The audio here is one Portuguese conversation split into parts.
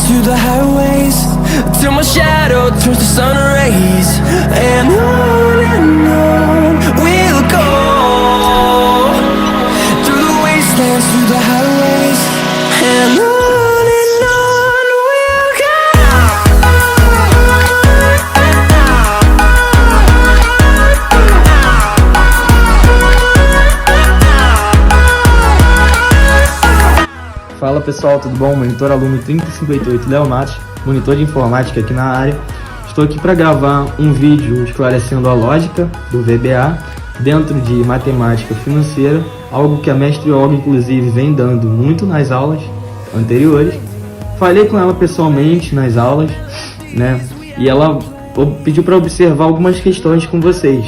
through the highways, till my shadow turns to sun rays. And on we'll go, through the wastelands, through the highways. And on we'll go. Fala pessoal, tudo bom? Monitor aluno 3058 Léo Matos, monitor de informática aqui na área. Estou aqui para gravar um vídeo esclarecendo a lógica do VBA dentro de matemática financeira, algo que a mestre Olga inclusive vem dando muito nas aulas anteriores. Falei com ela pessoalmente nas aulas, né? E ela pediu para observar algumas questões com vocês.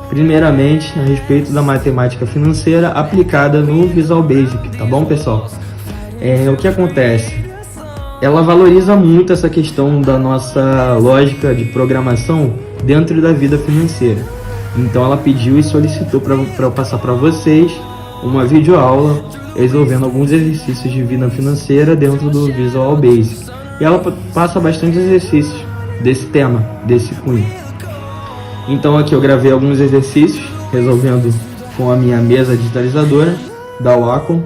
Primeiramente, a respeito da matemática financeira aplicada no Visual Basic, tá bom, pessoal? O que acontece? Ela valoriza muito essa questão da nossa lógica de programação dentro da vida financeira. Então ela pediu e solicitou para eu passar para vocês uma videoaula resolvendo alguns exercícios de vida financeira dentro do Visual Basic. E ela passa bastante exercícios desse tema, desse cunho. Então aqui eu gravei alguns exercícios resolvendo com a minha mesa digitalizadora da Wacom,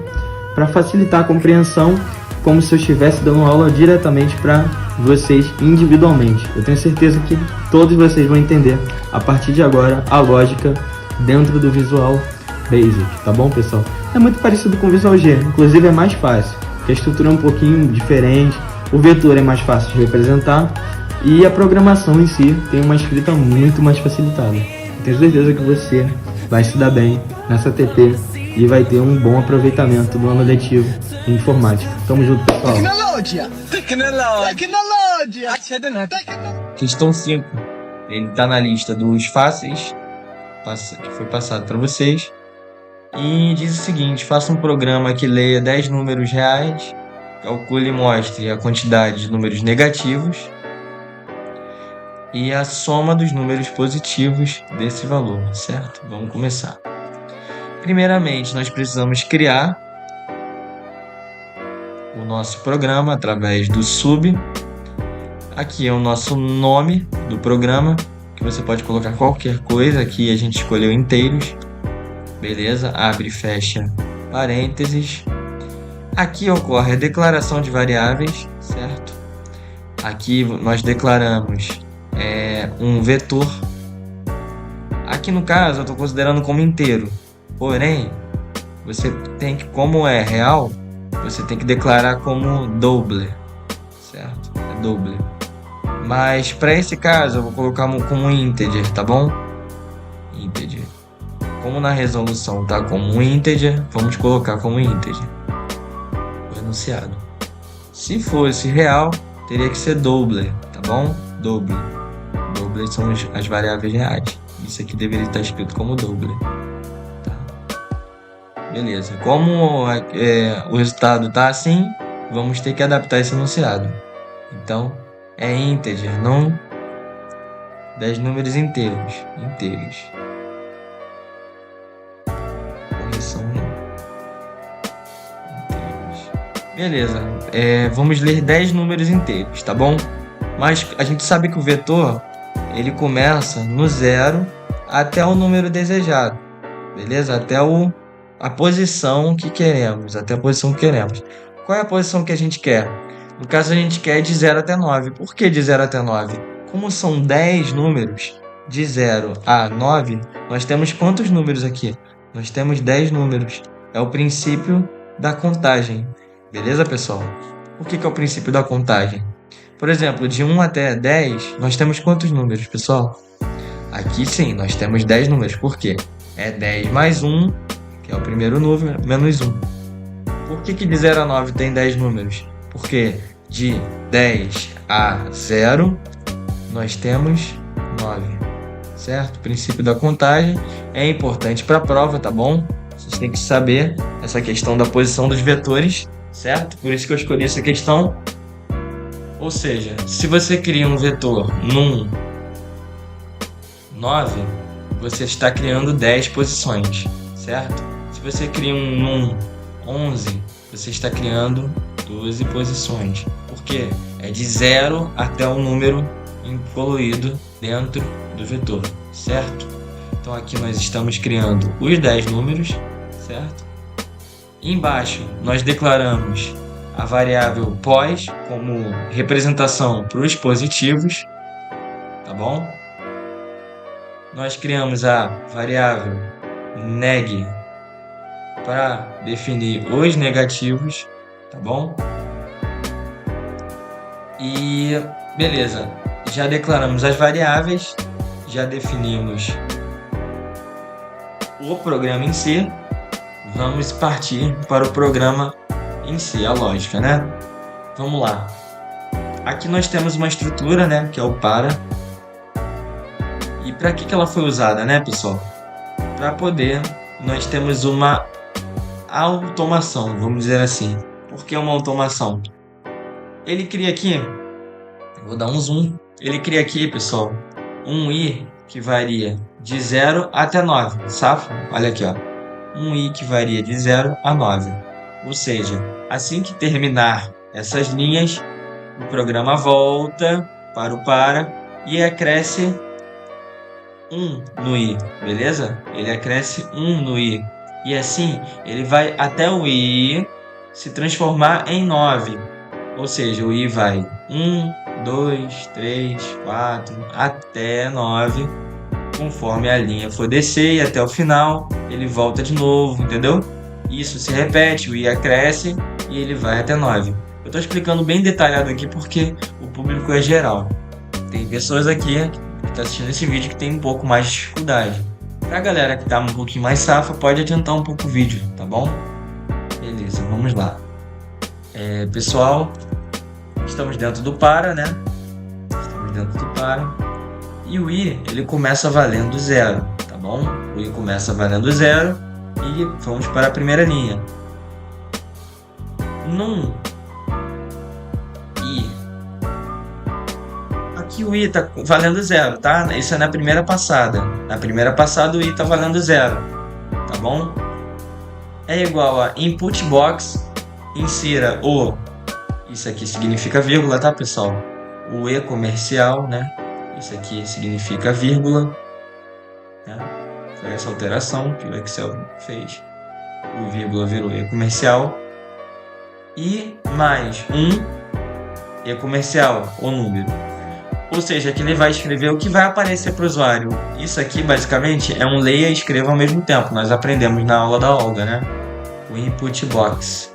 para facilitar a compreensão, como se eu estivesse dando aula diretamente para vocês individualmente. Eu tenho certeza que todos vocês vão entender a partir de agora a lógica dentro do Visual Basic, tá bom, pessoal? É muito parecido com o Visual G, inclusive é mais fácil, porque a estrutura é um pouquinho diferente, o vetor é mais fácil de representar e a programação em si tem uma escrita muito mais facilitada. Eu tenho certeza que você vai se dar bem nessa TP e vai ter um bom aproveitamento do ano letivo em informática. Tamo junto, pessoal. Tecnologia! Questão 5. Ele tá na lista dos fáceis, que foi passado para vocês. E diz o seguinte: faça um programa que leia 10 números reais, calcule e mostre a quantidade de números negativos e a soma dos números positivos desse valor, certo? Vamos começar. Primeiramente, nós precisamos criar o nosso programa através do sub. Aqui é o nosso nome do programa, que você pode colocar qualquer coisa. Aqui a gente escolheu inteiros. Beleza? Abre e fecha parênteses. Aqui ocorre a declaração de variáveis, certo? Aqui nós declaramos um vetor. Aqui no caso eu estou considerando como inteiro. Porém, você tem que, como é real, você tem que declarar como double, certo? É double. Mas para esse caso eu vou colocar como integer, tá bom? Integer. Como na resolução tá como integer, vamos colocar como integer. O enunciado. Se fosse real, teria que ser double, tá bom? Double. Double são as variáveis reais. Isso aqui deveria estar escrito como double. Beleza, como o resultado está assim, vamos ter que adaptar esse enunciado. Então, é integer, não 10 números inteiros. Correção inteiros. Beleza, vamos ler 10 números inteiros, tá bom? Mas a gente sabe que o vetor, ele começa no 0 até o número desejado, beleza? Até a posição que queremos, até a posição que queremos. Qual é a posição que a gente quer? No caso, a gente quer de 0 até 9. Por que de 0 até 9? Como são 10 números, de 0 a 9, nós temos quantos números aqui? Nós temos 10 números. É o princípio da contagem. Beleza, pessoal? O que é o princípio da contagem? Por exemplo, de 1 até 10, nós temos quantos números, pessoal? Aqui sim, nós temos 10 números. Por quê? É 10 mais 1, que é o primeiro número, menos 1. Por que de 0 a 9 tem 10 números? Porque de 10 a 0, nós temos 9, certo? O princípio da contagem é importante para a prova, tá bom? Vocês têm que saber essa questão da posição dos vetores, certo? Por isso que eu escolhi essa questão. Ou seja, se você cria um vetor num 9, você está criando 10 posições, certo? Se você cria um num 11, você está criando 12 posições. Por quê? É de 0 até o número incluído dentro do vetor, certo? Então aqui nós estamos criando os 10 números, certo? Embaixo nós declaramos a variável pos como representação para os positivos, tá bom? Nós criamos a variável neg para definir os negativos, tá bom? E beleza, já declaramos as variáveis, já definimos o programa em si. Vamos partir para o programa em si, a lógica, né? Vamos lá. Aqui nós temos uma estrutura, né, que é o para. E para que ela foi usada, né, pessoal? Para poder, nós temos uma automação, vamos dizer assim. Por que uma automação? Ele cria aqui, vou dar um zoom, ele cria aqui, pessoal, um i que varia de 0 até 9, safra? Olha aqui, ó. Um i que varia de 0 a 9. Ou seja, assim que terminar essas linhas, o programa volta para o para e acresce 1 no i, beleza? Ele acresce 1 no i. E assim, ele vai até o i se transformar em 9. Ou seja, o i vai 1, 2, 3, 4, até 9. Conforme a linha for descer e até o final, ele volta de novo, entendeu? Isso se repete, o i cresce e ele vai até 9. Eu estou explicando bem detalhado aqui porque o público é geral. Tem pessoas aqui que estão assistindo esse vídeo que tem um pouco mais de dificuldade. Pra galera que tá um pouquinho mais safa, pode adiantar um pouco o vídeo, tá bom? Beleza, vamos lá. Pessoal, estamos dentro do para, né? Estamos dentro do para. E o i, ele começa valendo 0, tá bom? O i começa valendo 0 e vamos para a primeira linha. Num i, aqui o i tá valendo 0, tá? Isso é na primeira passada. Na primeira passada o i tá valendo 0, tá bom? É igual a input box, insira o, isso aqui significa vírgula, tá, pessoal? O e comercial, né? Isso aqui significa vírgula, né? Foi essa alteração que o Excel fez. O vírgula virou e comercial. E mais e comercial, o número. Ou seja, aqui ele vai escrever o que vai aparecer para o usuário. Isso aqui, basicamente, é um leia e escreva ao mesmo tempo. Nós aprendemos na aula da Olga, né? O input box.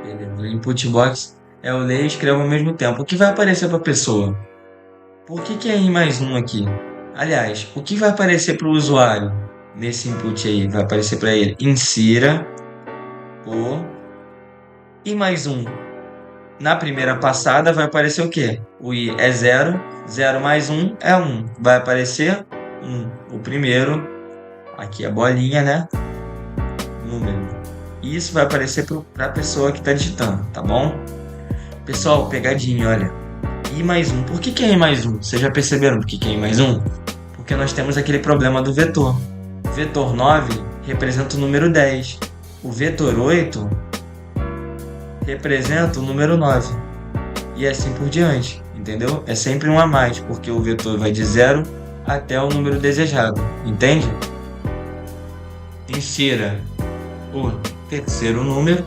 Beleza. O input box é o leia e escreva ao mesmo tempo. O que vai aparecer para a pessoa? Por que é i mais 1 aqui? Aliás, o que vai aparecer para o usuário nesse input aí? Vai aparecer para ele: insira o i mais 1. Na primeira passada vai aparecer o quê? O i é 0, 0 mais 1 é 1. Vai aparecer 1. O primeiro, aqui a bolinha, né? Número. Isso vai aparecer para a pessoa que está digitando, tá bom? Pessoal, pegadinha, olha. I mais 1. Por que é I mais 1? Vocês já perceberam por que é I mais 1? Porque nós temos aquele problema do vetor. O vetor 9 representa o número 10. O vetor 8 representa o número 9. E assim por diante, entendeu? É sempre um a mais, porque o vetor vai de 0 até o número desejado, entende? Insira o terceiro número.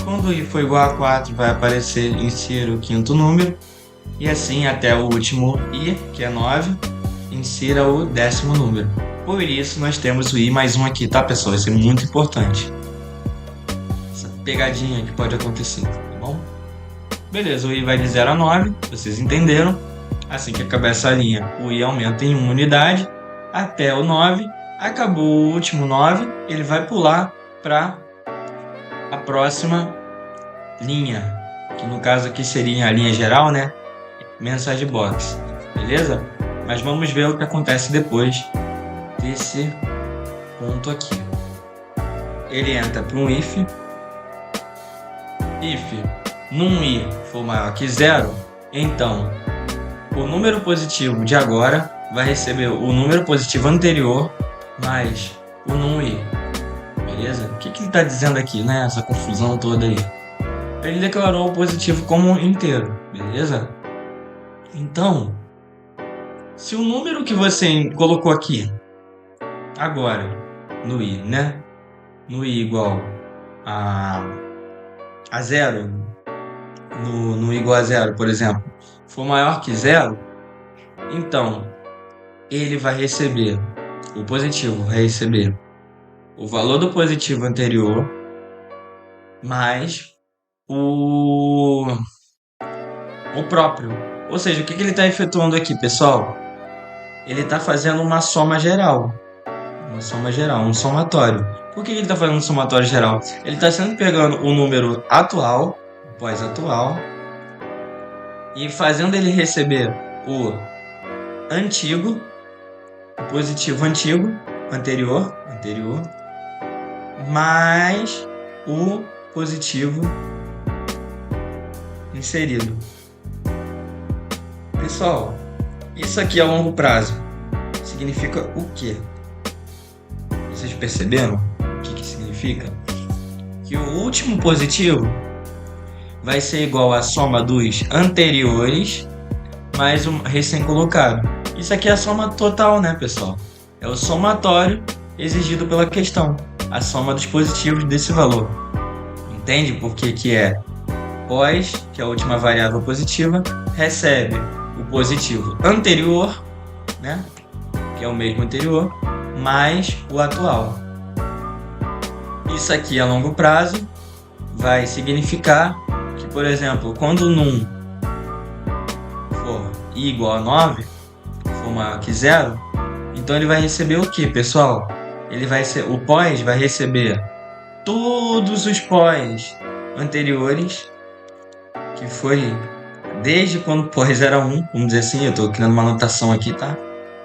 Quando o i for igual a 4, vai aparecer insira o quinto número. E assim até o último i, que é 9, insira o 10º número. Por isso nós temos o i mais 1 aqui, tá, pessoal? Isso é muito importante. Essa pegadinha que pode acontecer, tá bom? Beleza, o i vai de 0 a 9, vocês entenderam. Assim que acabar essa linha, o i aumenta em 1 unidade até o 9. Acabou o último 9, ele vai pular para a próxima linha, que no caso aqui seria a linha geral, né? Mensagem box, beleza? Mas vamos ver o que acontece depois desse ponto aqui. Ele entra para um if num i for maior que 0, então o número positivo de agora vai receber o número positivo anterior mais o num i, beleza? O que ele está dizendo aqui, né? Essa confusão toda aí. Ele declarou o positivo como inteiro, beleza? Então, se o número que você colocou aqui, agora, no i, né? No i igual a zero, no i igual a zero, por exemplo, for maior que zero, então ele vai receber, o positivo vai receber o valor do positivo anterior mais o próprio. Ou seja, o que ele está efetuando aqui, pessoal? Ele está fazendo uma soma geral. Uma soma geral, um somatório. Por que ele está fazendo um somatório geral? Ele está sempre pegando o número atual, pós-atual, e fazendo ele receber o antigo, o positivo antigo, anterior, mais o positivo inserido. Pessoal, isso aqui a longo prazo significa o quê? Vocês perceberam o que significa? Que o último positivo vai ser igual à soma dos anteriores mais o recém-colocado. Isso aqui é a soma total, né, pessoal? É o somatório exigido pela questão, a soma dos positivos desse valor. Entende por que é pós, que é a última variável positiva, recebe o positivo anterior, né, que é o mesmo anterior, mais o atual. Isso aqui a longo prazo vai significar que, por exemplo, quando num for i igual a 9, for maior que 0, então ele vai receber o que, pessoal? O pós vai receber todos os pós anteriores, que foi desde quando o pós era 1, vamos dizer assim, eu estou criando uma anotação aqui, tá?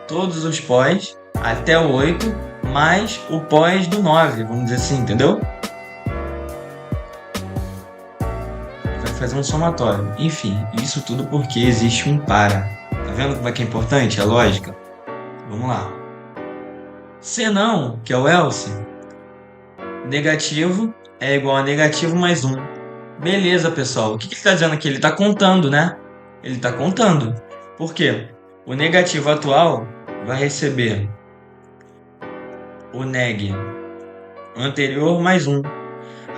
Todos os pós até o 8, mais o pós do 9, vamos dizer assim, entendeu? Vai fazer um somatório. Enfim, isso tudo porque existe um para. Tá vendo como é que é importante a lógica? Vamos lá. Senão, que é o else, negativo é igual a negativo mais 1. Beleza, pessoal. O que ele está dizendo aqui? Ele está contando, né? Ele está contando. Por quê? O negativo atual vai receber o neg anterior mais 1.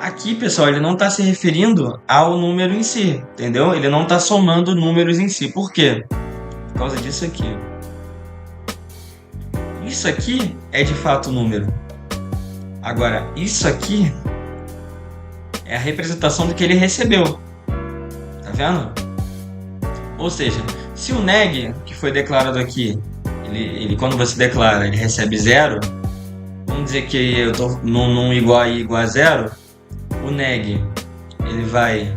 Aqui, pessoal, ele não está se referindo ao número em si, entendeu? Ele não está somando números em si. Por quê? Por causa disso aqui. Isso aqui é de fato o número. Agora, isso aqui é a representação do que ele recebeu. Tá vendo? Ou seja, se o neg que foi declarado aqui, ele quando você declara, ele recebe 0, vamos dizer que eu estou num igual a i igual a 0, o neg ele vai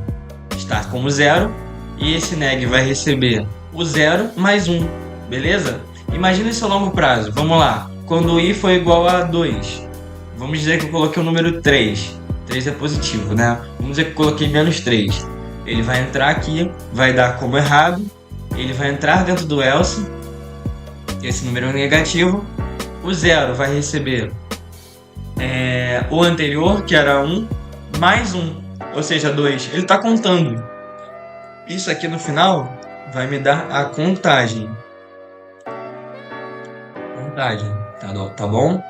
estar como 0 e esse neg vai receber o 0 mais 1, beleza? Imagina isso a longo prazo, vamos lá. Quando o i for igual a 2, vamos dizer que eu coloquei o número 3. 3 é positivo, né? Vamos dizer que eu coloquei menos 3. Ele vai entrar aqui, vai dar como errado, ele vai entrar dentro do else, esse número é negativo, o 0 vai receber o anterior, que era 1, mais 1, ou seja, 2. Ele está contando. Isso aqui no final vai me dar a contagem. Tá bom?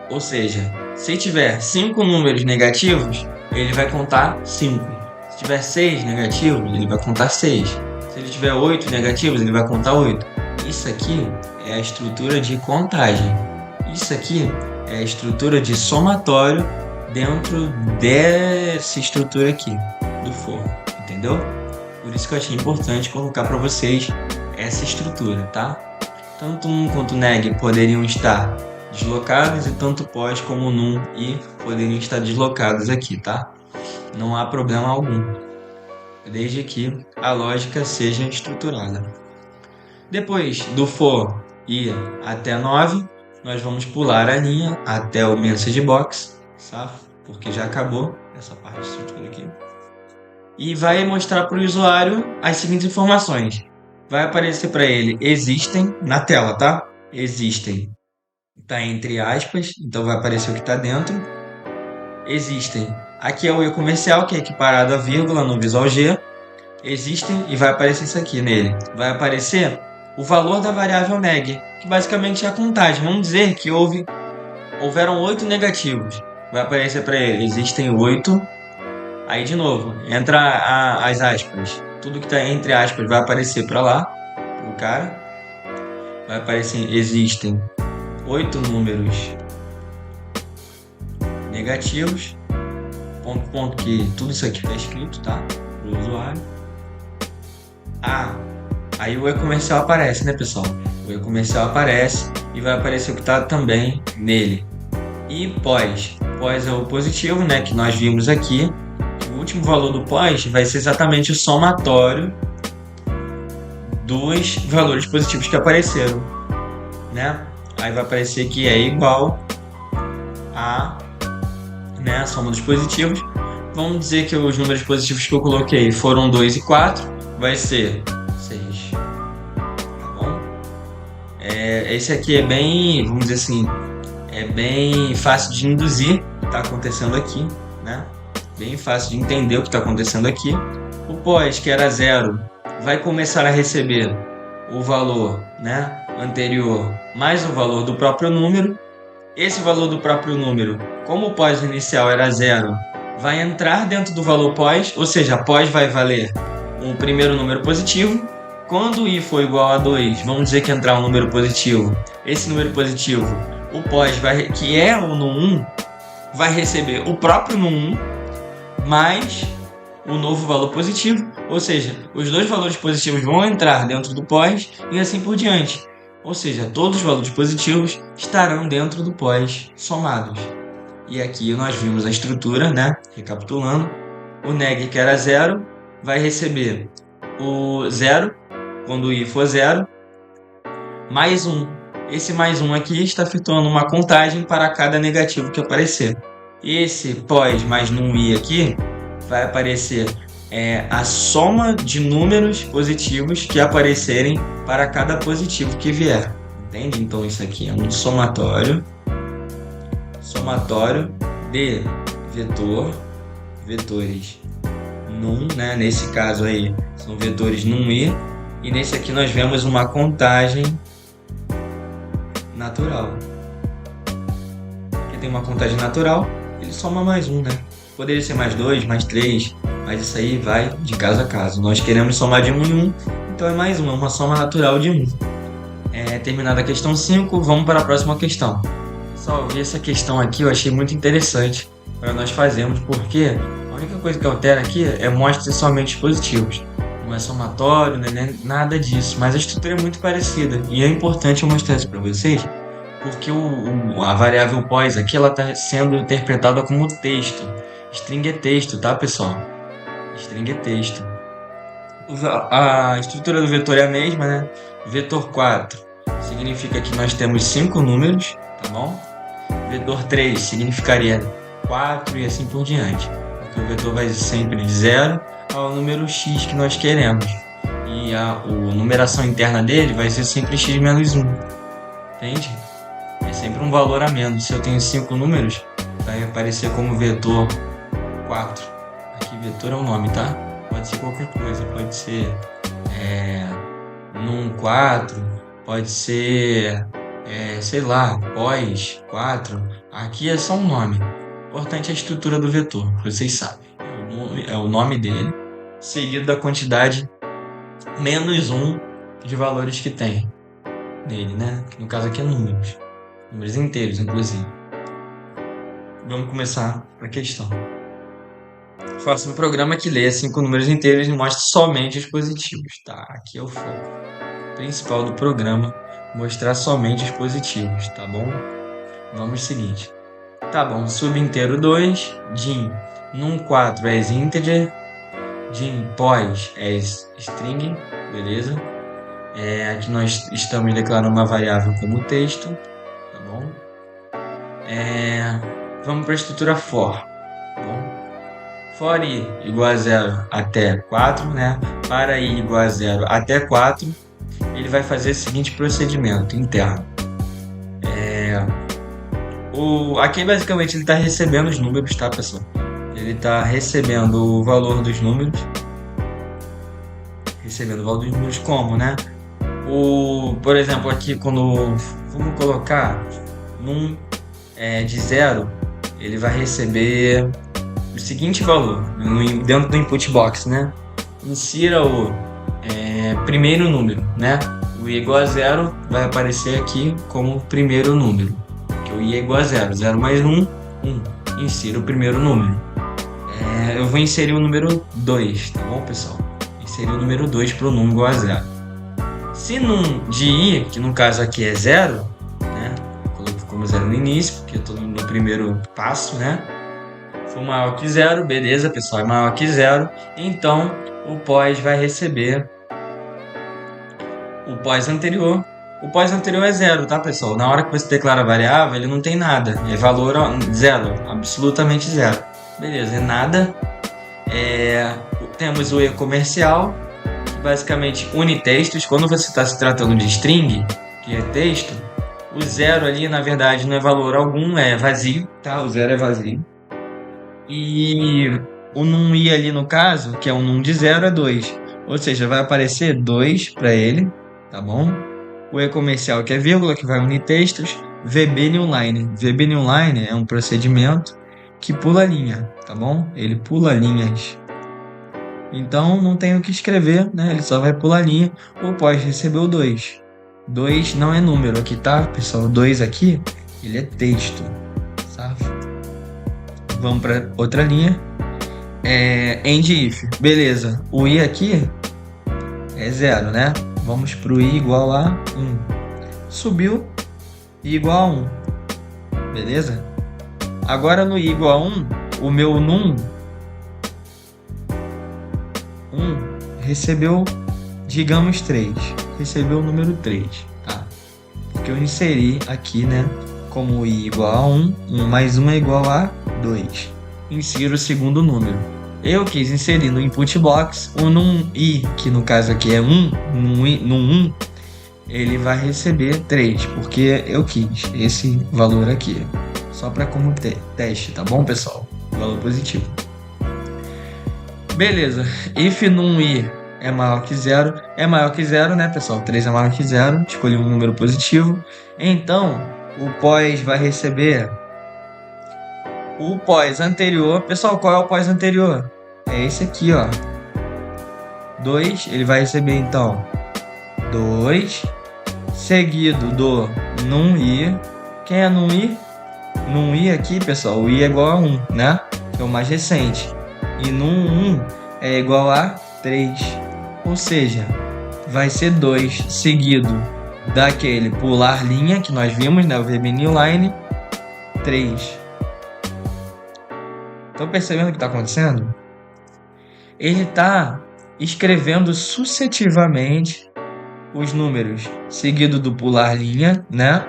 Ou seja, se tiver 5 números negativos, ele vai contar 5. Se tiver 6 negativos, ele vai contar 6. Se ele tiver 8 negativos, ele vai contar 8. Isso aqui é a estrutura de contagem. Isso aqui é a estrutura de somatório dentro dessa estrutura aqui do for, entendeu? Por isso que eu achei importante colocar para vocês essa estrutura, tá? Tanto num quanto neg poderiam estar deslocados e tanto pós como num e poderiam estar deslocados aqui, tá? Não há problema algum, desde que a lógica seja estruturada. Depois do for e até 9, nós vamos pular a linha até o message box, sabe? Porque já acabou essa parte de estrutura aqui. E vai mostrar para o usuário as seguintes informações. Vai aparecer para ele existem na tela, tá? Existem. Tá entre aspas, então vai aparecer o que está dentro. existem. Aqui é o E comercial, que é equiparado a vírgula no Visual G. Existem e vai aparecer isso aqui nele. Vai aparecer o valor da variável neg, que basicamente é a contagem. Vamos dizer que houveram 8 negativos. Vai aparecer para ele, existem 8. Aí de novo, entra as aspas. Tudo que está entre aspas vai aparecer para lá, pro cara. Vai aparecer, existem 8 números negativos. Ponto, que tudo isso aqui está escrito, tá? Para o usuário. Aí o E comercial aparece, né, pessoal? O E comercial aparece e vai aparecer o que está também nele. E pós. Pós é o positivo, né, que nós vimos aqui. O último valor do pós vai ser exatamente o somatório dos valores positivos que apareceram, né? Aí vai aparecer que é igual a, né, a soma dos positivos. Vamos dizer que os números positivos que eu coloquei foram 2 e 4, vai ser 6, tá bom? Esse aqui é bem, vamos dizer assim, é bem fácil de induzir o que está acontecendo aqui, né? Bem fácil de entender o que está acontecendo aqui. O pós, que era 0, vai começar a receber o valor, né, anterior mais o valor do próprio número. Esse valor do próprio número, como o pós inicial era 0, vai entrar dentro do valor pós, ou seja, pós vai valer um primeiro número positivo. Quando o i for igual a 2, vamos dizer que entrar um número positivo. Esse número positivo, o pós, que é o no 1, vai receber o próprio no 1, mais o novo valor positivo, ou seja, os dois valores positivos vão entrar dentro do pós e assim por diante. Ou seja, todos os valores positivos estarão dentro do pós somados. E aqui nós vimos a estrutura, né? Recapitulando, o neg, que era 0, vai receber o 0, quando o i for 0, mais 1. Esse mais 1 aqui está efetuando uma contagem para cada negativo que aparecer. Esse pós mais num i aqui vai aparecer a soma de números positivos que aparecerem para cada positivo que vier. Entende? Então isso aqui é um somatório de vetores num, né? Nesse caso aí são vetores num i, e nesse aqui nós vemos uma contagem natural. Aqui tem uma contagem natural, ele soma mais 1, né? Poderia ser mais 2, mais 3, mas isso aí vai de caso a caso. Nós queremos somar de 1 em 1, então é mais 1, é uma soma natural de 1. Terminada a questão 5, vamos para a próxima questão. Pessoal, eu vi essa questão aqui, eu achei muito interessante para nós fazermos, porque a única coisa que altera aqui é mostra somente os positivos. Não é somatório, né? Nada disso, mas a estrutura é muito parecida. E é importante eu mostrar isso para vocês, porque a variável pós aqui ela está sendo interpretada como texto. String é texto, tá, pessoal? String é texto. A estrutura do vetor é a mesma, né? Vetor 4 significa que nós temos 5 números, tá bom? Vetor 3 significaria 4 e assim por diante. Porque o vetor vai sempre de 0 ao número x que nós queremos. E a numeração interna dele vai ser sempre x menos 1. Entende? É sempre um valor a menos. Se eu tenho 5 números, vai aparecer como vetor 4. Aqui vetor é o nome, tá? Pode ser qualquer coisa. Pode ser num 4. Pode ser, sei lá, pós 4. Aqui é só um nome. O importante é a estrutura do vetor, vocês sabem. É o nome dele, seguido da quantidade menos 1 de valores que tem nele, né? No caso aqui é números. Números inteiros, inclusive. Vamos começar a questão. Faça um programa que lê 5 números inteiros e mostre somente os positivos. Tá, aqui é o foco principal do programa, mostrar somente os positivos, tá bom? Vamos ao seguinte. Tá bom, subinteiro 2, dim num 4 é integer, dim pós é string, beleza? Aqui nós estamos declarando uma variável como texto, tá bom? Vamos para a estrutura for, tá bom? For i igual a 0 até 4, né? Para i igual a 0 até 4, ele vai fazer o seguinte procedimento interno. Aqui basicamente ele está recebendo os números, tá, pessoal? Ele está recebendo o valor dos números. Recebendo o valor dos números como, né? Por exemplo, aqui quando vamos colocar de 0, ele vai receber o seguinte valor dentro do input box, né? Insira o primeiro número, né? O i igual a 0 vai aparecer aqui como primeiro número, que o i é igual a 0. 0 mais 1, 1. Insira o primeiro número. Eu vou inserir o número 2, tá bom, pessoal? Inserir o número 2 para o num igual a 0. Se num de i, que no caso aqui é 0, né? Coloco como 0 no início, porque eu estou no primeiro passo, né? For maior que 0, beleza, pessoal, é maior que 0, então o pós vai receber o pós anterior. O pós anterior é 0, tá, pessoal? Na hora que você declara a variável, ele não tem nada, é valor 0, absolutamente 0. Beleza, é nada. Temos o e comercial, que basicamente une textos. Quando você está se tratando de string, que é texto, o 0 ali, na verdade, não é valor algum, é vazio, tá? O 0 é vazio. E o num i ali, no caso, que é um num de 0, é 2. Ou seja, vai aparecer 2 para ele, tá bom? O e comercial, que é vírgula, que vai unir textos. VB newline. VB newline é um procedimento que pula linha, tá bom? Ele pula linhas. Então não tem o que escrever, né? Ele só vai pular linha. O pós recebeu 2. 2 não é número aqui, tá, pessoal? 2 aqui, ele é texto, sabe? Vamos para outra linha. End if. Beleza. O i aqui é 0, né? Vamos para o i igual a 1. Subiu. I igual a 1. Beleza? Agora no i igual a 1, o meu num 1 recebeu, digamos, 3. Recebeu o número 3, tá? Porque eu inseri aqui, né? Como i igual a 1, 1 mais 1 é igual a 2. Insiro o segundo número. Eu quis inserir no input box o num i, que no caso aqui é 1, num 1, ele vai receber 3, porque eu quis esse valor aqui. Só para como teste, tá bom, pessoal? Valor positivo. Beleza. If num i é maior que 0, né, pessoal? 3 é maior que 0, escolhi um número positivo. Então, o pós vai receber o pós anterior. Pessoal, qual é o pós anterior? É esse aqui, ó. 2, ele vai receber, então, 2, seguido do num i. Quem é num i? Num i aqui, pessoal, o i é igual a 1, né? Que é o mais recente. E num 1 é igual a 3. Ou seja, vai ser 2 seguido daquele pular linha que nós vimos, né? O VB newline, 3. Estão percebendo o que está acontecendo? Ele está escrevendo sucessivamente os números seguido do pular linha, né?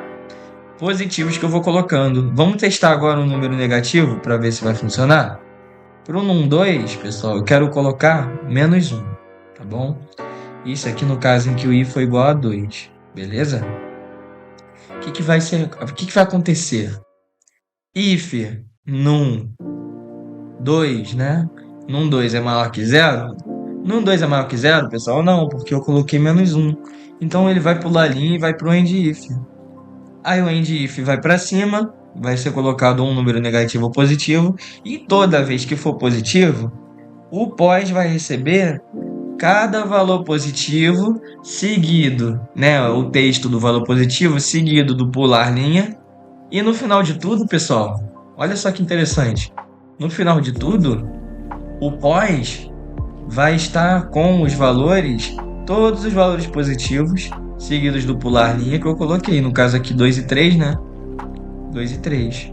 Positivos que eu vou colocando. Vamos testar agora um número negativo para ver se vai funcionar? Para o num 2, pessoal, eu quero colocar menos 1, tá bom? Isso aqui no caso em que o i foi igual a 2, beleza? O que vai acontecer? If num 2, né? Num 2 é maior que 0? Num 2 é maior que 0, pessoal? Não, porque eu coloquei menos 1. Então ele vai pular a linha e vai para o end if. Aí o end if vai para cima, vai ser colocado um número negativo ou positivo, e toda vez que for positivo, o pós vai receber cada valor positivo seguido, né, o texto do valor positivo seguido do pular linha, e no final de tudo, pessoal, olha só que interessante, no final de tudo, o pós vai estar com os valores, todos os valores positivos seguidos do pular linha que eu coloquei, no caso aqui 2 e 3, né? 2 e 3.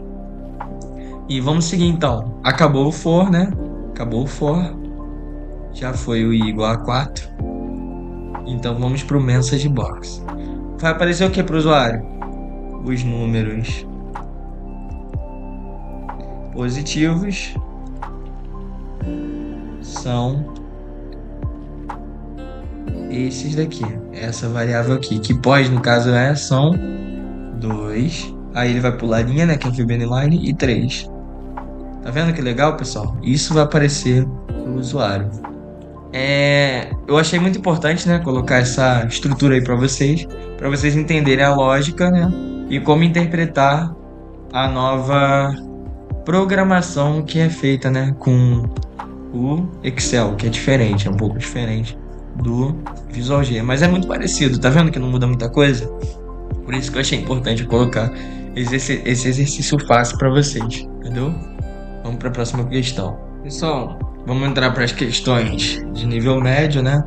E vamos seguir então. Acabou o for, né? Acabou o for. Já foi o i igual a 4. Então vamos para o message box. Vai aparecer o que para o usuário? Os números positivos são esses daqui. Essa variável aqui, que pós no caso são 2, Aí ele vai pular a linha, né, que é VB Line, e 3. Tá vendo que legal, pessoal? Isso vai aparecer no usuário. Eu achei muito importante, né, colocar essa estrutura aí para vocês entenderem a lógica, né, e como interpretar a nova programação que é feita, né, com o Excel, que é diferente, é um pouco diferente do Visual G, mas é muito parecido, tá vendo que não muda muita coisa? Por isso que eu achei importante colocar esse exercício fácil para vocês, entendeu? Vamos para a próxima questão. Pessoal, vamos entrar para as questões de nível médio, né?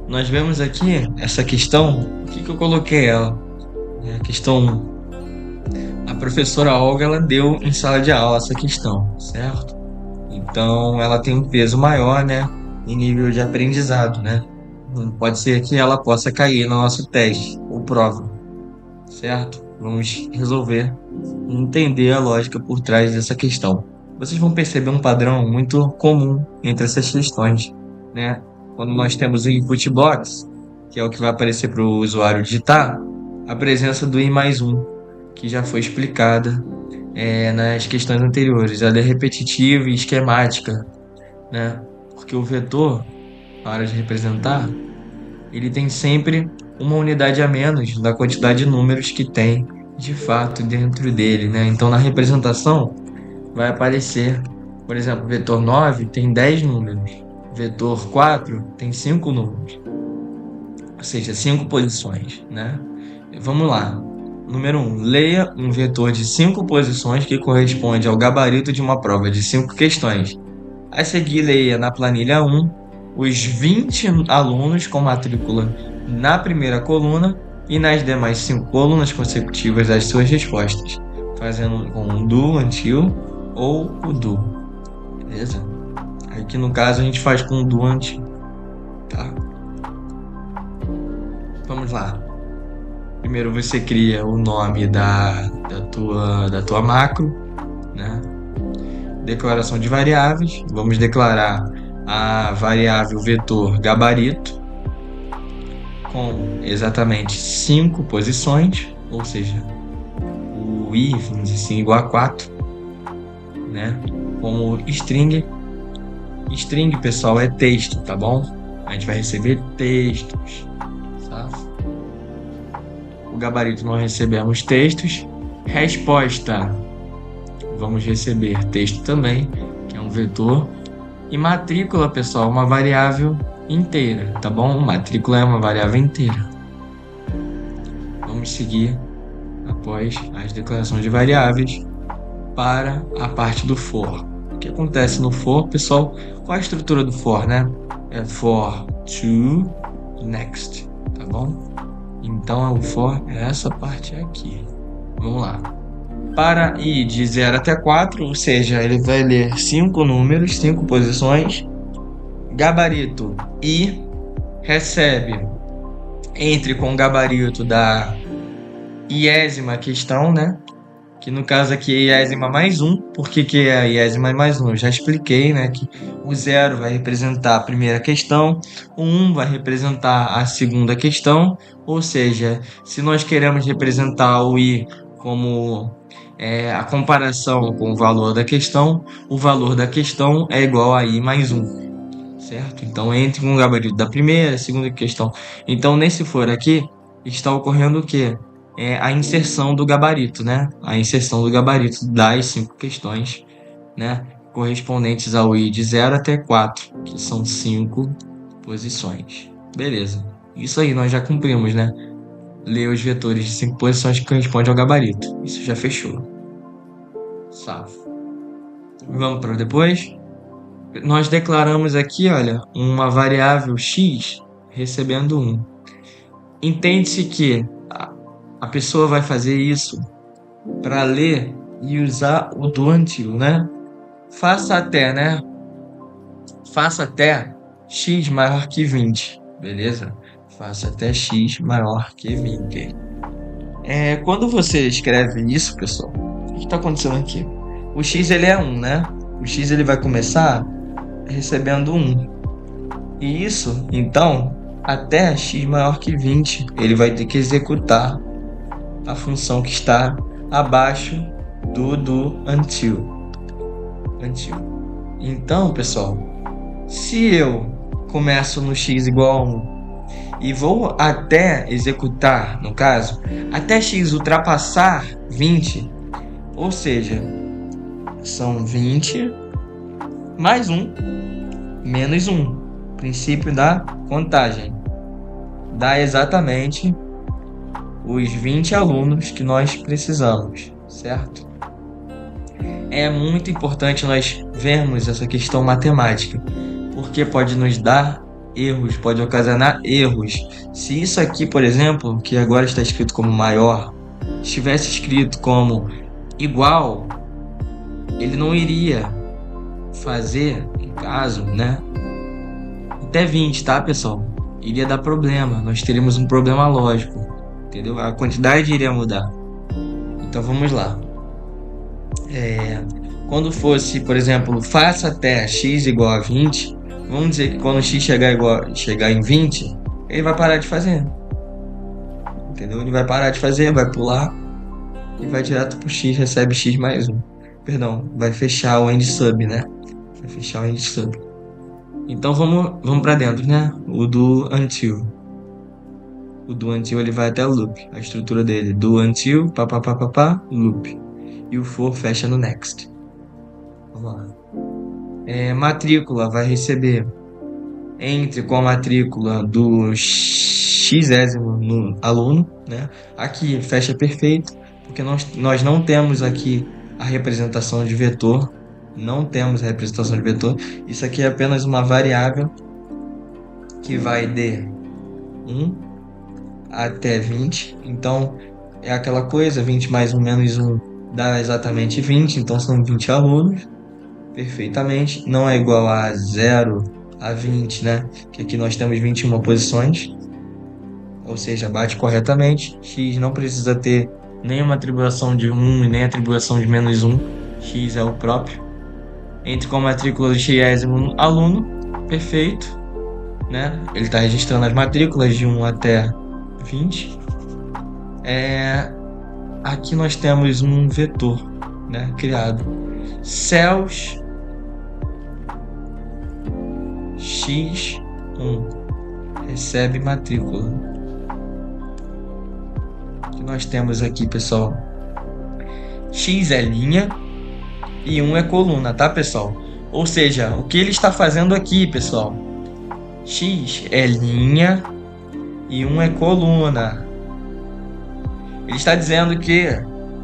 Nós vemos aqui essa questão, o que eu coloquei ela? A questão 1. A professora Olga, ela deu em sala de aula essa questão, certo? Então, ela tem um peso maior, né? Em nível de aprendizado, né? Pode ser que ela possa cair no nosso teste ou prova, certo? Vamos resolver e entender a lógica por trás dessa questão. Vocês vão perceber um padrão muito comum entre essas questões, né? Quando nós temos o input box, que é o que vai aparecer para o usuário digitar, a presença do i+1, que já foi explicada nas questões anteriores. Ela é repetitiva e esquemática, né? Porque o vetor, na hora de representar, ele tem sempre uma unidade a menos da quantidade de números que tem de fato dentro dele, né? Então, na representação, vai aparecer, por exemplo, vetor 9 tem 10 números, vetor 4 tem 5 números, ou seja, 5 posições, né? Vamos lá. Número 1. Leia um vetor de 5 posições que corresponde ao gabarito de uma prova de 5 questões. A seguir, leia na planilha 1 os 20 alunos com matrícula na primeira coluna e nas demais 5 colunas consecutivas as suas respostas, fazendo com um do, until ou o do. Beleza? Aqui no caso a gente faz com o do, until. Tá? Vamos lá. Primeiro você cria o nome da tua macro, né? Declaração de variáveis. Vamos declarar a variável vetor gabarito com exatamente 5 posições, ou seja, o i, vamos dizer assim, igual a 4, né? Como string. String, pessoal, é texto, tá bom? A gente vai receber textos, tá? O gabarito nós recebemos textos. Resposta, vamos receber texto também, que é um vetor. E matrícula, pessoal, uma variável inteira, tá bom? Matrícula é uma variável inteira. Vamos seguir após as declarações de variáveis para a parte do for. O que acontece no for, pessoal? Qual a estrutura do for, né? É for to next, tá bom? Então, o for é essa parte aqui. Vamos lá. Para i de 0 até 4, ou seja, ele vai ler 5 números, 5 posições. Gabarito i recebe, entre com o gabarito da iésima questão, né? Que no caso aqui é iésima mais 1. Por que é a iésima mais 1? Eu já expliquei, né? Que o 0 vai representar a primeira questão, o 1 vai representar a segunda questão. Ou seja, se nós queremos representar o i como a comparação com o valor da questão, o valor da questão é igual a i mais 1, certo? Então, entre com o gabarito da primeira, segunda questão. Então, nesse for aqui, está ocorrendo o quê? A inserção do gabarito, né? A inserção do gabarito das 5 questões, né? Correspondentes ao i de 0 até 4, que são 5 posições. Beleza. Isso aí nós já cumprimos, né? Ler os vetores de 5 posições que correspondem ao gabarito. Isso já fechou. Safo. Vamos para depois. Nós declaramos aqui, olha, uma variável x recebendo 1. Entende-se que a pessoa vai fazer isso para ler e usar o do until, né? Faça até, né? Faça até x maior que 20, beleza? Faça até x maior que 20. Quando você escreve isso, pessoal, o que está acontecendo aqui? O x ele é 1, né? O x ele vai começar recebendo 1. E isso, então, até x maior que 20, ele vai ter que executar a função que está abaixo do until. Então, pessoal, se eu começo no x igual a 1 e vou até executar, no caso, até x ultrapassar 20, ou seja, são 20 mais 1 menos 1, princípio da contagem, dá exatamente os 20 alunos que nós precisamos, certo? É muito importante nós vermos essa questão matemática, porque pode nos dar erros, pode ocasionar erros. Se isso aqui, por exemplo, que agora está escrito como maior, estivesse escrito como igual, ele não iria fazer, em caso, né, até 20, tá, pessoal? Iria dar problema, nós teríamos um problema lógico, entendeu? A quantidade iria mudar. Então vamos lá. Quando fosse, por exemplo, faça até x igual a 20, vamos dizer que quando x chegar em 20, ele vai parar de fazer. Entendeu? Ele vai parar de fazer, vai pular e vai direto pro x, recebe x mais 1. Perdão, vai fechar o end sub, né? Vai fechar o end sub. Então vamos para dentro, né? O do until. O do until ele vai até o loop. A estrutura dele, do until, loop. E o for fecha no next. Vamos lá. Matrícula vai receber entre com a matrícula do xésimo no aluno, né? Aqui fecha perfeito, porque nós não temos aqui a representação de vetor. Não temos a representação de vetor. Isso aqui é apenas uma variável que vai de 1 até 20. Então, é aquela coisa, 20 mais 1 menos 1 dá exatamente 20. Então, são 20 alunos. Perfeitamente. Não é igual a 0 a 20, né? Que aqui nós temos 21 posições. Ou seja, bate corretamente. X não precisa ter nenhuma atribuição de 1 e nem atribuição de menos 1. X é o próprio. Entre com a matrícula do xésimo aluno. Perfeito. Né? Ele está registrando as matrículas de 1 até 20. Aqui nós temos um vetor, né, criado. Céus x1 recebe matrícula. O que nós temos aqui, pessoal? X é linha e 1 é coluna, tá, pessoal? Ou seja, o que ele está fazendo aqui, pessoal? X é linha e 1 é coluna. Ele está dizendo que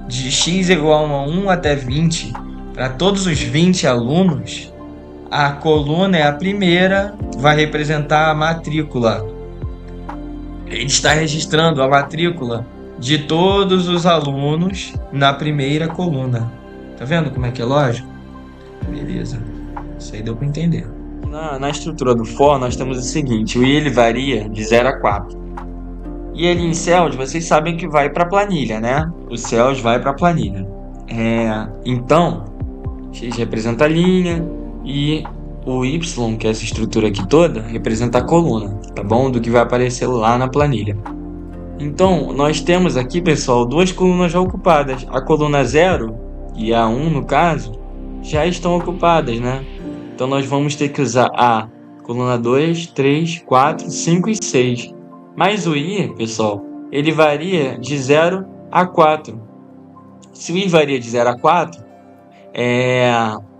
de x igual a 1 até 20, para todos os 20 alunos, a coluna é a primeira, vai representar a matrícula. Ele está registrando a matrícula de todos os alunos na primeira coluna. Tá vendo como é que é lógico? Beleza. Isso aí deu para entender. Na estrutura do for, nós temos o seguinte: o i ele varia de 0 a 4. E ali em Cells, vocês sabem que vai para a planilha, né? O Cells vai para a planilha. Então, x representa a linha e o y, que é essa estrutura aqui toda, representa a coluna, tá bom? Do que vai aparecer lá na planilha. Então, nós temos aqui, pessoal, duas colunas já ocupadas. A coluna 0 e a 1, no caso, já estão ocupadas, né? Então, nós vamos ter que usar a coluna 2, 3, 4, 5 e 6. Mas o i, pessoal, ele varia de 0 a 4. Se o i varia de 0 a 4,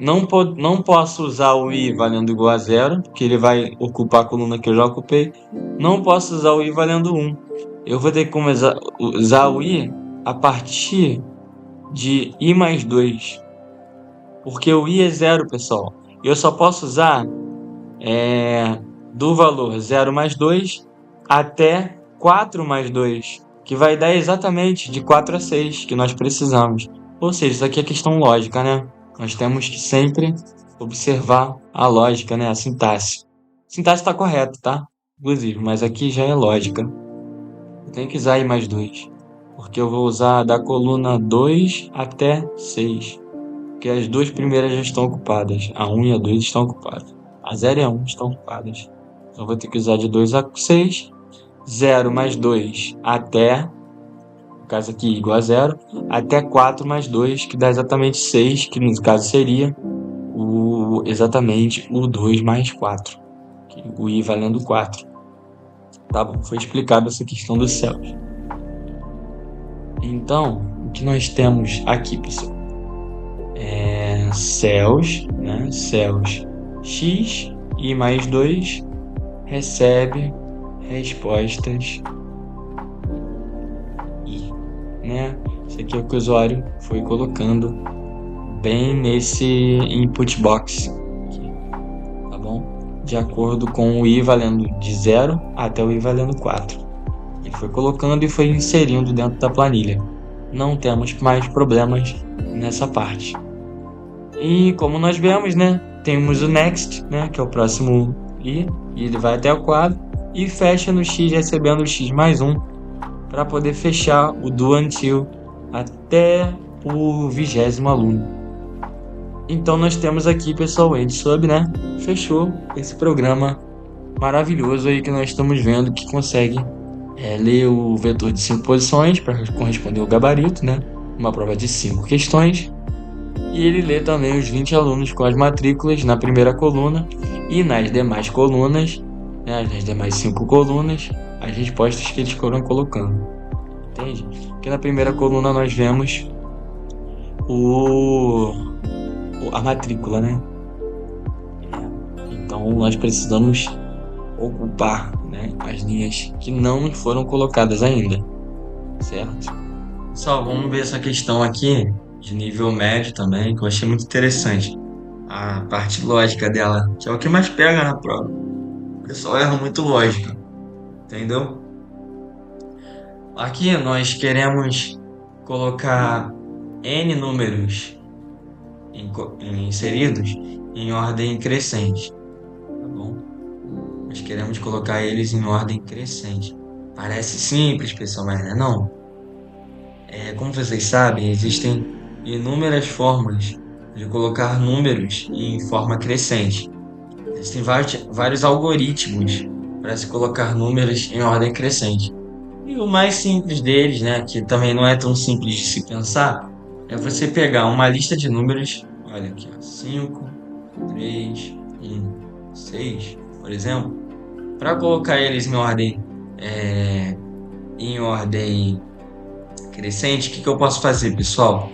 não posso usar o i valendo igual a 0, porque ele vai ocupar a coluna que eu já ocupei. Não posso usar o i valendo 1. Eu vou ter que começar a usar o i a partir de i mais 2. Porque o i é 0, pessoal. Eu só posso usar do valor 0 mais 2 até 4 mais 2, que vai dar exatamente de 4 a 6 que nós precisamos. Ou seja, isso aqui é questão lógica, né? Nós temos que sempre observar a lógica, né? A sintaxe. A sintaxe está correta, tá? Inclusive, mas aqui já é lógica. Eu tenho que usar i mais 2, porque eu vou usar da coluna 2 até 6. Porque as duas primeiras já estão ocupadas. A 1 e a 2 estão ocupadas. A 0 e a 1 estão ocupadas. Então, eu vou ter que usar de 2 a 6. 0 mais 2 até caso aqui igual a 0, até 4 mais 2, que dá exatamente 6, que no caso seria exatamente o 2 mais 4, o i valendo 4. Tá bom, foi explicado essa questão dos céus. Então, o que nós temos aqui, pessoal? Céus, né? Céus x, i mais 2, recebe respostas i, né? Isso aqui é o que o usuário foi colocando bem nesse input box aqui, tá bom? De acordo com o i valendo de 0 até o i valendo 4. Ele foi colocando e foi inserindo dentro da planilha. Não temos mais problemas nessa parte. E como nós vemos, né? Temos o next, né? Que é o próximo i, e ele vai até o quadro e fecha no x, recebendo o x mais 1, para poder fechar o do until até o 20º aluno. Então nós temos aqui, pessoal, o EndSub, né? Fechou esse programa maravilhoso aí que nós estamos vendo, que consegue ler o vetor de 5 posições para corresponder ao gabarito, né? Uma prova de 5 questões. E ele lê também os 20 alunos com as matrículas na primeira coluna e nas demais colunas, né? Nas demais 5 colunas, as respostas que eles foram colocando. Entende? Porque na primeira coluna nós vemos a matrícula, né? Então nós precisamos ocupar, né, as linhas que não foram colocadas ainda, certo? Só vamos ver essa questão aqui de nível médio também, que eu achei muito interessante. A parte lógica dela, que é o que mais pega na prova. O pessoal erra muito lógica, entendeu? Aqui nós queremos colocar N números inseridos em ordem crescente, tá bom? Nós queremos colocar eles em ordem crescente. Parece simples, pessoal, mas não. Como vocês sabem, existem inúmeras formas de colocar números em forma crescente. Existem vários algoritmos para se colocar números em ordem crescente. E o mais simples deles, né, que também não é tão simples de se pensar, é você pegar uma lista de números, olha aqui, ó, 5, 3, 1, 6, por exemplo, para colocar eles em ordem crescente, o que eu posso fazer, pessoal?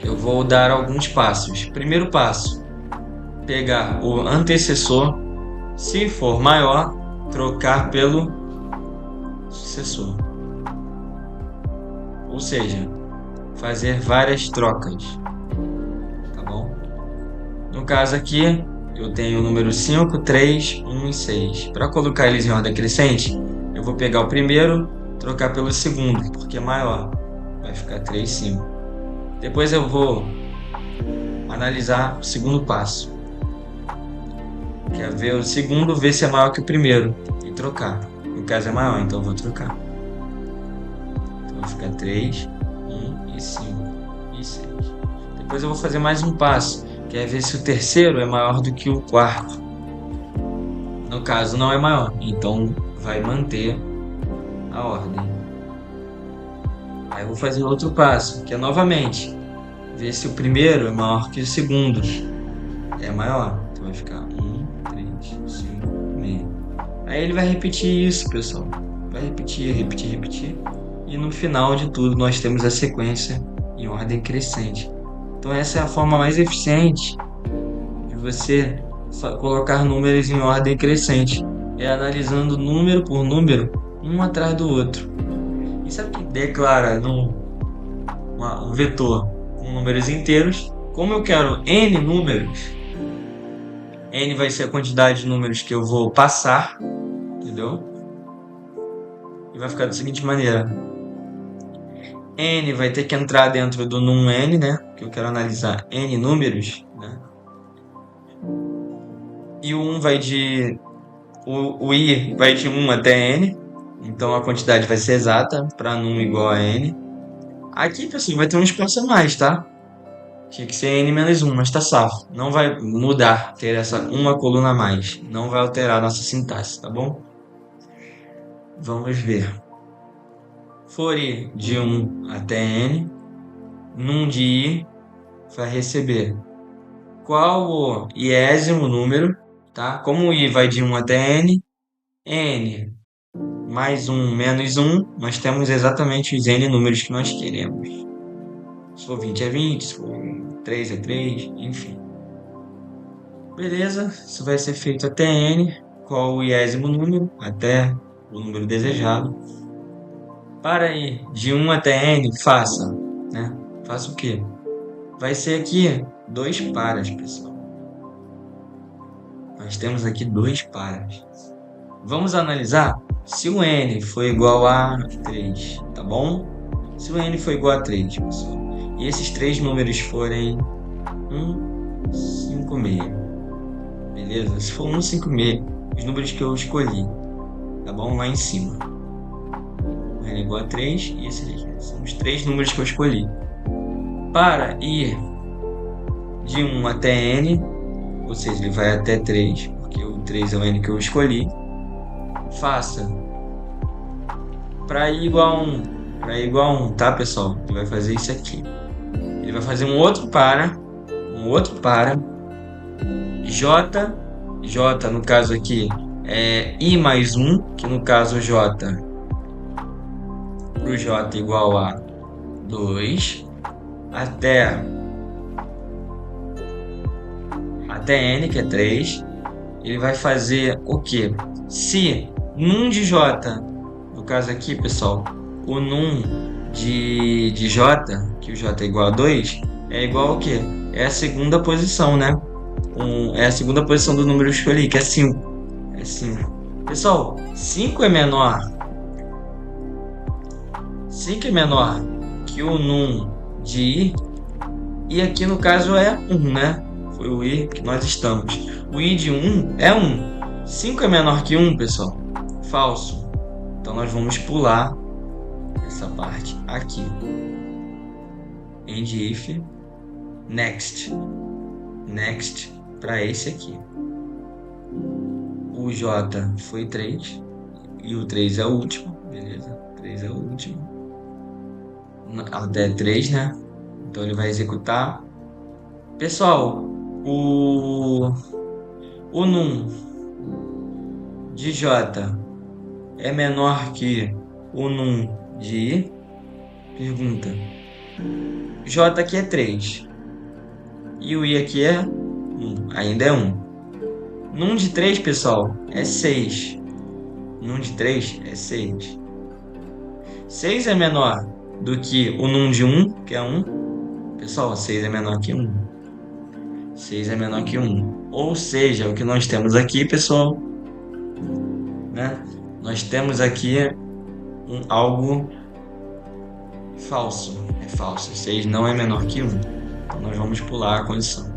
Eu vou dar alguns passos. Primeiro passo, pegar o antecessor, se for maior, trocar pelo sucessor. Ou seja, fazer várias trocas, tá bom? No caso aqui, eu tenho o número 5, 3, 1 e 6. Para colocar eles em ordem crescente, eu vou pegar o primeiro, trocar pelo segundo, porque é maior. Vai ficar 3, 5. Depois eu vou analisar o segundo passo, que é ver o segundo, ver se é maior que o primeiro e trocar. No caso é maior, então eu vou trocar. Então vai ficar 3, 1 e 5 e 6. Depois eu vou fazer mais um passo, que é ver se o terceiro é maior do que o quarto. No caso não é maior, então vai manter a ordem. Aí eu vou fazer outro passo, que é novamente ver se o primeiro é maior que o segundo. É maior, então vai ficar 1, 3, 5, 6. Aí ele vai repetir isso, pessoal. Vai repetir. E no final de tudo nós temos a sequência em ordem crescente. Então essa é a forma mais eficiente de você colocar números em ordem crescente. É analisando número por número, um atrás do outro. E sabe o que declara um vetor com números inteiros? Como eu quero N números, N vai ser a quantidade de números que eu vou passar, entendeu? E vai ficar da seguinte maneira. N vai ter que entrar dentro do num N, né? Que eu quero analisar N números, né? E o I vai de 1 até N. Então a quantidade vai ser exata para num igual a N. Aqui, pessoal, vai ter um espaço a mais, tá? Tinha que ser N menos 1, mas tá safo. Não vai mudar ter essa uma coluna a mais. Não vai alterar a nossa sintaxe, tá bom? Vamos ver. for I de 1 até N, num de I vai receber qual o iésimo número, tá? Como o I vai de 1 até N mais 1 menos 1, nós temos exatamente os N números que nós queremos. Se for 20 é 20, se for 3 é 3, enfim. Beleza, isso vai ser feito até N, qual o iésimo número, até o número desejado. Para ir de 1 até N, faça, né? Faça o quê? Vai ser aqui 2 paras, pessoal. Nós temos aqui 2 paras. Vamos analisar se o N for igual a 3, tá bom? Se o N for igual a 3, pessoal, e esses 3 números forem 156, beleza? Se for 156, os números que eu escolhi, tá bom? Lá em cima. O N é igual a 3 e esses aqui são os 3 números que eu escolhi. Para ir de 1 até N, ou seja, ele vai até 3, porque o 3 é o N que eu escolhi, faça para I igual a 1. Para I igual a 1, tá, pessoal? Ele vai fazer isso aqui. Ele vai fazer um outro para, J no caso aqui é I mais 1, que no caso J, pro J igual a 2, até N, que é 3. Ele vai fazer o quê? Se num de J, no caso aqui, pessoal, o num de J, que o J é igual a 2, é igual ao quê? É a segunda posição, né? É a segunda posição do número que eu escolhi, que é 5. É 5. Pessoal, 5 é menor. 5 é menor que o num de I. E aqui no caso é 1, né? Foi o I que nós estamos. O I de 1 é 1. 5 é menor que 1, pessoal. Falso. Então nós vamos pular essa parte aqui. End if next. Next para esse aqui. O J foi 3 e o 3 é o último, beleza? 3 é o último. Até 3, né? Então ele vai executar. Pessoal, o num de J é menor que o num de I? Pergunta. J aqui é 3. E o I aqui é 1. Ainda é 1. Num de 3, pessoal, é 6. Num de 3 é 6. 6 é menor do que o num de 1, que é 1. Pessoal, 6 é menor que 1. 6 é menor que 1. Ou seja, o que nós temos aqui, pessoal, né? Nós temos aqui algo falso. É falso. 6 não é menor que 1. Então nós vamos pular a condição.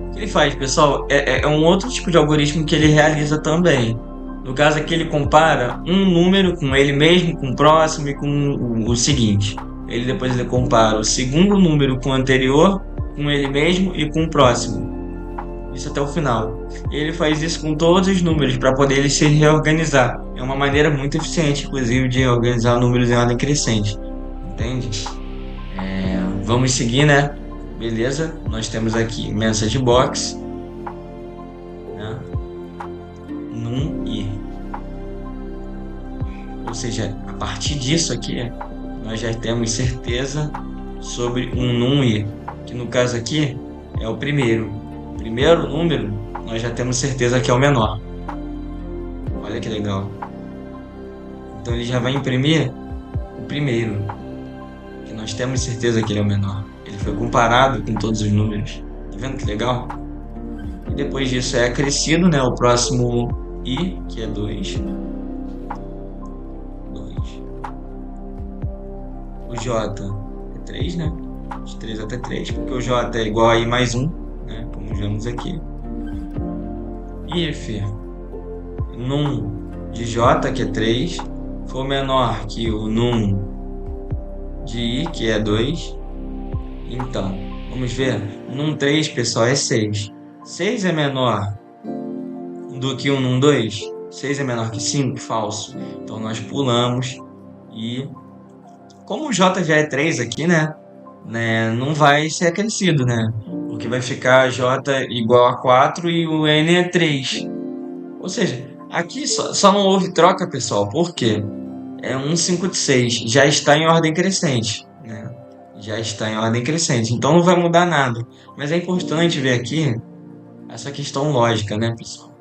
O que ele faz, pessoal, é um outro tipo de algoritmo que ele realiza também. No caso aqui ele compara um número com ele mesmo, com o próximo e com o seguinte. Depois ele compara o segundo número com o anterior, com ele mesmo e com o próximo. Isso até o final. Ele faz isso com todos os números para poder ele se reorganizar. É uma maneira muito eficiente, inclusive, de organizar números em ordem crescente. Entende? Vamos seguir, né? Beleza? Nós temos aqui message box, né? Num I. Ou seja, a partir disso aqui, nós já temos certeza sobre um num I, que no caso aqui é o primeiro. O primeiro número, nós já temos certeza que é o menor. Olha que legal. Então ele já vai imprimir o primeiro, que nós temos certeza que ele é o menor. Ele foi comparado com todos os números. Tá vendo que legal? E depois disso é acrescido, né? O próximo I, que é 2. O J é 3, né? De 3 até 3, porque o J é igual a I mais 1, né? Como vemos aqui. If num de J, que é 3, for menor que o num de I, que é 2, então, vamos ver. Num 3, pessoal, é 6. 6 é menor do que o num 2? 6 é menor que 5? Falso. Então nós pulamos e como o J já é 3 aqui, né? Não vai ser acrescido, né? Porque vai ficar J igual a 4 e o N é 3. Ou seja, aqui só não houve troca, pessoal. Por quê? É 1, 5 de 6. Já está em ordem crescente, né? Já está em ordem crescente. Então não vai mudar nada. Mas é importante ver aqui essa questão lógica, né, pessoal?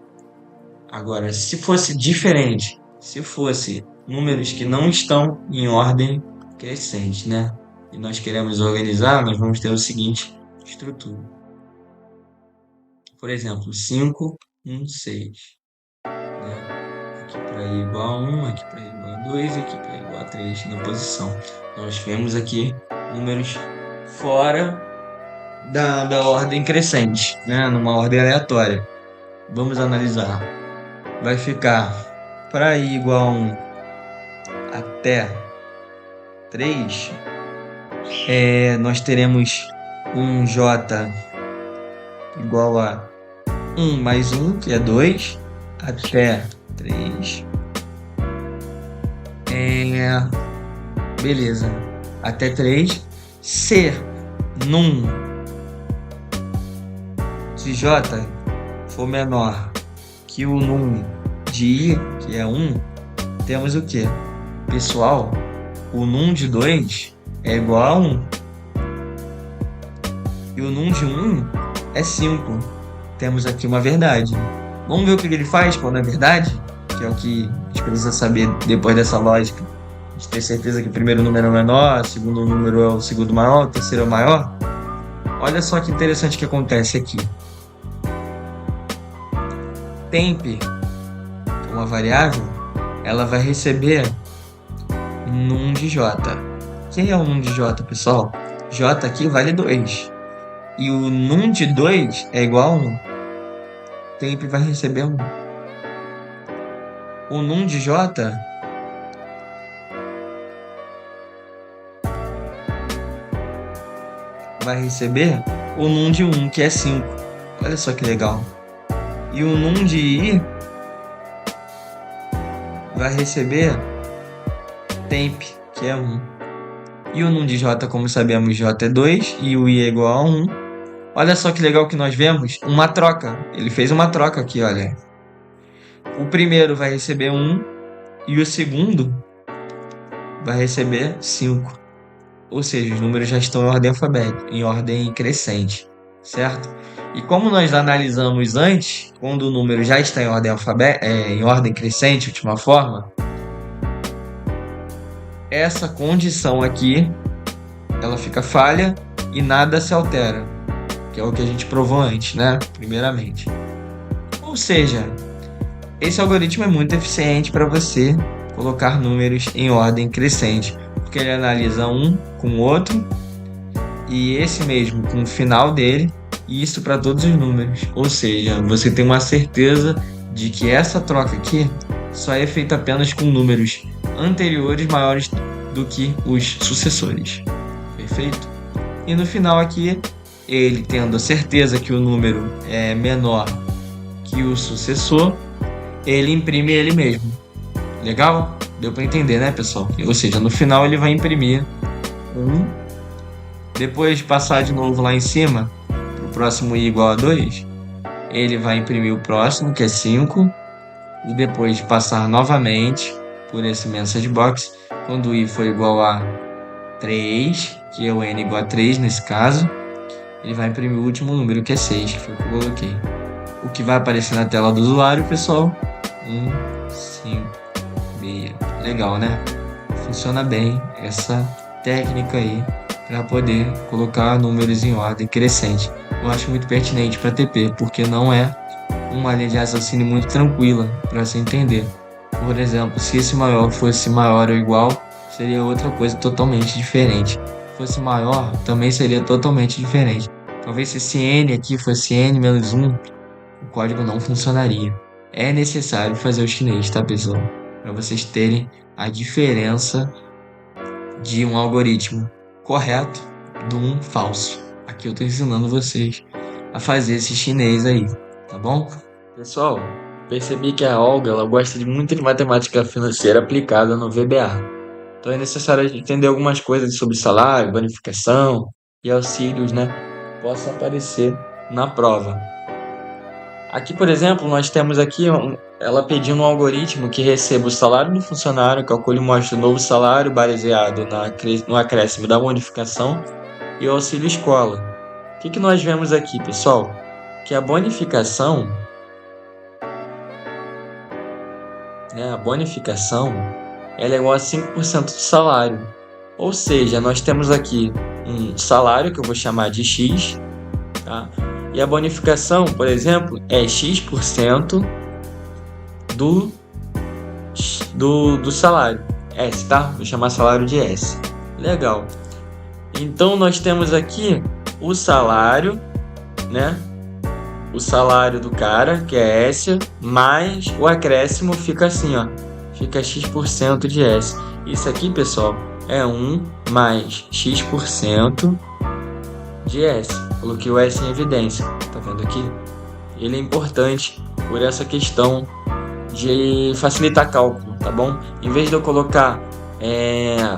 Agora, se fosse diferente, se fosse números que não estão em ordem crescente, né? E nós queremos organizar, nós vamos ter o seguinte estrutura. Por exemplo, 5, 1, 6. Né? Aqui para i igual a 1, aqui para i igual a 2, aqui para i igual a 3 na posição. Nós vemos aqui números fora da ordem crescente, né? Numa ordem aleatória. Vamos analisar. Vai ficar para i igual a 1 até 3, nós teremos um j igual a 1 mais 1, que é 2, até 3. Beleza. Até 3. Se num de j for menor que o num de i, que é 1, temos o que? Pessoal, o num de 2 é igual a 1. E o num de 1 é 5. Temos aqui uma verdade. Vamos ver o que ele faz quando é verdade? Que é o que a gente precisa saber depois dessa lógica. A gente tem certeza que o primeiro número é o menor, o segundo número é o segundo maior, o terceiro é o maior. Olha só que interessante que acontece aqui. Temp, uma variável, ela vai receber num de j. Quem é o num de j, pessoal? J aqui vale 2. E o num de 2 é igual a 1. Temp vai receber 1. O num de j vai receber o num de 1, que é 5. Olha só que legal. E o num de i vai receber temp, que é 1. E o num de j, como sabemos, j é 2 e o i é igual a 1. Olha só que legal que nós vemos uma troca. Ele fez uma troca aqui, olha. O primeiro vai receber 1 e o segundo vai receber 5. Ou seja, os números já estão em ordem alfabética, em ordem crescente, certo? E como nós analisamos antes, quando o número já está em ordem em ordem crescente, última forma, essa condição aqui, ela fica falha e nada se altera, que é o que a gente provou antes, né? Primeiramente. Ou seja, esse algoritmo é muito eficiente para você colocar números em ordem crescente, porque ele analisa um com o outro e esse mesmo com o final dele, e isso para todos os números. Ou seja, você tem uma certeza de que essa troca aqui só é feita apenas com números anteriores maiores do que os sucessores. Perfeito? E no final aqui, ele tendo a certeza que o número é menor que o sucessor, ele imprime ele mesmo. Legal? Deu para entender, né, pessoal? Ou seja, no final ele vai imprimir 1. Depois de passar de novo lá em cima, para o próximo i igual a 2, ele vai imprimir o próximo, que é 5. E depois de passar novamente por esse message box, quando o i for igual a 3, que é o n igual a 3 nesse caso, ele vai imprimir o último número, que é 6, que foi o que eu coloquei. O que vai aparecer na tela do usuário, pessoal? 1, 5, 6. Legal, né? Funciona bem essa técnica aí para poder colocar números em ordem crescente. Eu acho muito pertinente para TP, porque não é uma linha de raciocínio muito tranquila para se entender. Por exemplo, se esse maior fosse maior ou igual, seria outra coisa totalmente diferente. Se fosse maior, também seria totalmente diferente. Talvez se esse n aqui fosse n menos 1, o código não funcionaria. É necessário fazer o chinês, tá, pessoal? Para vocês terem a diferença de um algoritmo correto de um falso. Aqui eu estou ensinando vocês a fazer esse chinês aí, tá bom? Pessoal, percebi que a Olga ela gosta muito de matemática financeira aplicada no VBA. Então é necessário entender algumas coisas sobre salário, bonificação e auxílios, né? Que possam aparecer na prova. Aqui, por exemplo, nós temos aqui ela pedindo um algoritmo que receba o salário do funcionário, calcule e mostre o novo salário baseado no acréscimo da bonificação e o auxílio escola. O que nós vemos aqui, pessoal? Que a bonificação, ela é igual a 5% do salário. Ou seja, nós temos aqui um salário que eu vou chamar de X, tá? E a bonificação, por exemplo, é X% do salário. S, tá? Vou chamar salário de S. Legal. Então, nós temos aqui o salário, né? O salário do cara, que é S, mais o acréscimo fica assim, ó. Fica X% de S. Isso aqui, pessoal, é 1 mais X% de S. Coloquei o S em evidência, tá vendo aqui? Ele é importante por essa questão de facilitar cálculo, tá bom? Em vez de eu colocar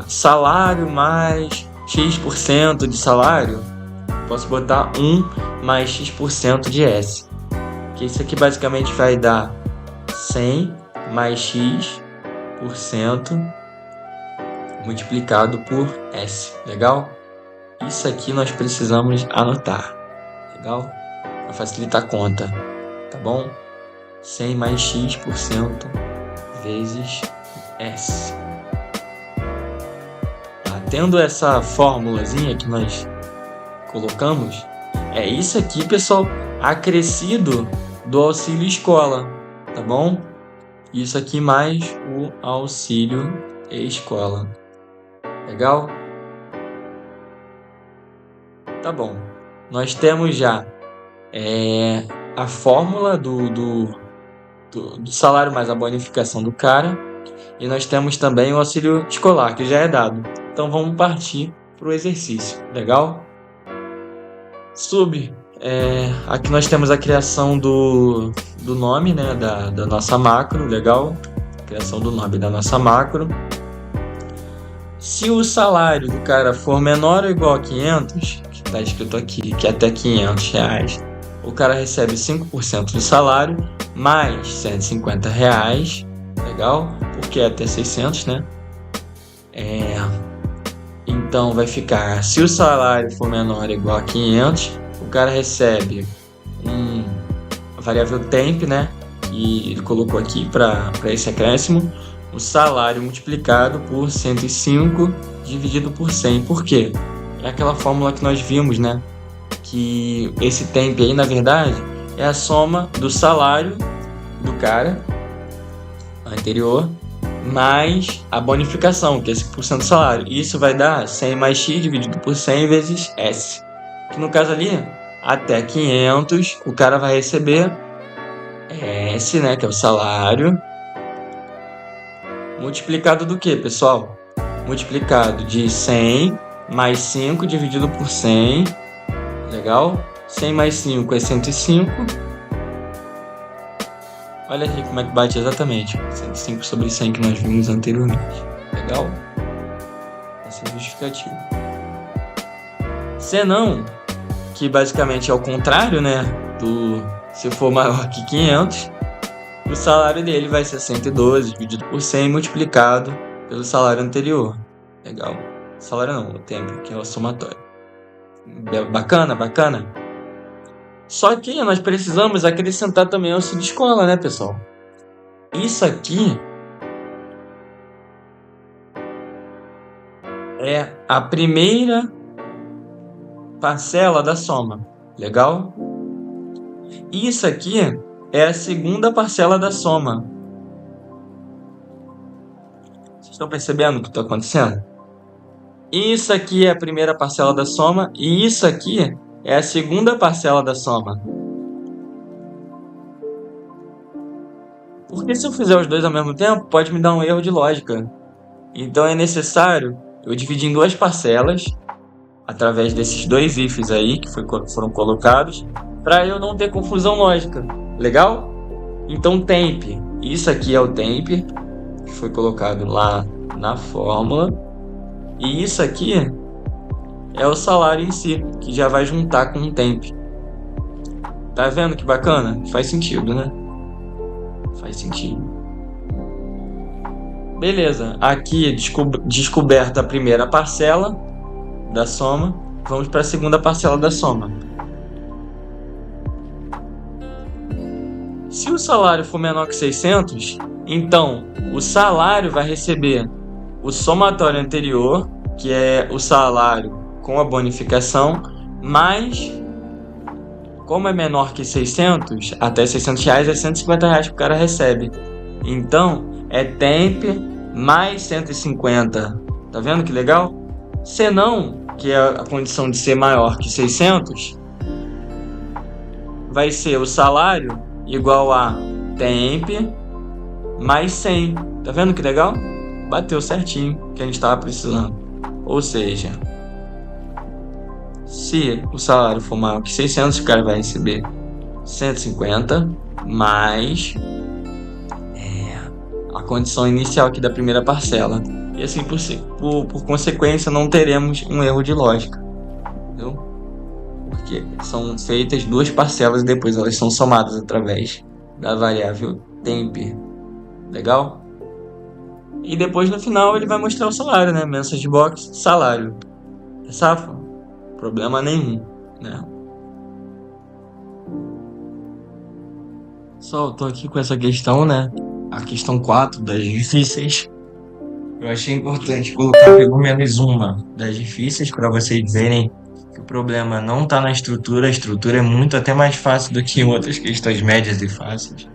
salário mais X% de salário, posso botar 1 mais X% de S. Que isso aqui basicamente vai dar 100 mais X% multiplicado por S, legal? Isso aqui nós precisamos anotar, legal? Para facilitar a conta, tá bom? 100 mais X% vezes S. Tendo essa formulazinha que nós colocamos, é isso aqui, pessoal, acrescido do auxílio escola, tá bom? Isso aqui mais o auxílio escola. Legal? Tá bom. Nós temos já a fórmula do salário mais a bonificação do cara. E nós temos também o auxílio escolar, que já é dado. Então vamos partir para o exercício. Legal? Aqui nós temos a criação do nome, né, da nossa macro. Legal? Criação do nome da nossa macro. Se o salário do cara for menor ou igual a 500, que está escrito aqui, que é até R$500, o cara recebe 5% do salário, mais R$150, legal? Porque é até 600, né? Então vai ficar, se o salário for menor ou igual a 500, o cara recebe a variável temp, né? E ele colocou aqui para esse acréscimo, o salário multiplicado por 105 dividido por 100. Por quê? É aquela fórmula que nós vimos, né? Que esse temp aí, na verdade, é a soma do salário do cara anterior mais a bonificação, que é 5% do salário. Isso vai dar 100 mais X dividido por 100 vezes S. Que no caso ali, até 500, o cara vai receber S, né? Que é o salário. Multiplicado do que, pessoal? Multiplicado de 100 mais 5 dividido por 100. Legal? 100 mais 5 é 105. Olha aqui como é que bate exatamente. 105 sobre 100 que nós vimos anteriormente. Legal? Essa é a justificativa. Senão, que basicamente é o contrário, né? Se for maior que 500, o salário dele vai ser 112 dividido por 100 multiplicado pelo salário anterior. Legal? Salário não, o tempo, que é o somatório. Bacana, bacana? Só que nós precisamos acrescentar também o auxílio escola, né, pessoal? Isso aqui é a primeira parcela da soma. Legal? Isso aqui é a segunda parcela da soma. Vocês estão percebendo o que está acontecendo? Isso aqui é a primeira parcela da soma e isso aqui é a segunda parcela da soma. Porque se eu fizer os dois ao mesmo tempo, pode me dar um erro de lógica. Então é necessário eu dividir em duas parcelas, através desses dois ifs aí que foram colocados, para eu não ter confusão lógica. Legal? Então, temp, isso aqui é o temp, que foi colocado lá na fórmula. E isso aqui é o salário em si, que já vai juntar com o temp. Tá vendo que bacana? Faz sentido, né? Faz sentido. Beleza, aqui descoberta a primeira parcela da soma. Vamos para a segunda parcela da soma. Se o salário for menor que 600, então o salário vai receber o somatório anterior, que é o salário com a bonificação, mais, como é menor que 600, até 600 reais é 150 reais que o cara recebe. Então, é temp mais 150. Tá vendo que legal? Se não, que é a condição de ser maior que 600, vai ser o salário igual a temp mais 100. Tá vendo que legal? Bateu certinho que a gente estava precisando. Ou seja, se o salário for maior que 600, o cara vai receber 150 mais a condição inicial aqui da primeira parcela. E assim, por consequência, não teremos um erro de lógica. Entendeu? Porque são feitas duas parcelas e depois elas são somadas através da variável temp. Legal? E depois no final ele vai mostrar o salário, né? Message box, salário. É safo? Problema nenhum, né? Só eu tô aqui com essa questão, né? A questão 4 das difíceis. Eu achei importante colocar pelo menos uma das difíceis para vocês verem que o problema não está na estrutura. A estrutura é muito até mais fácil do que outras questões médias e fáceis.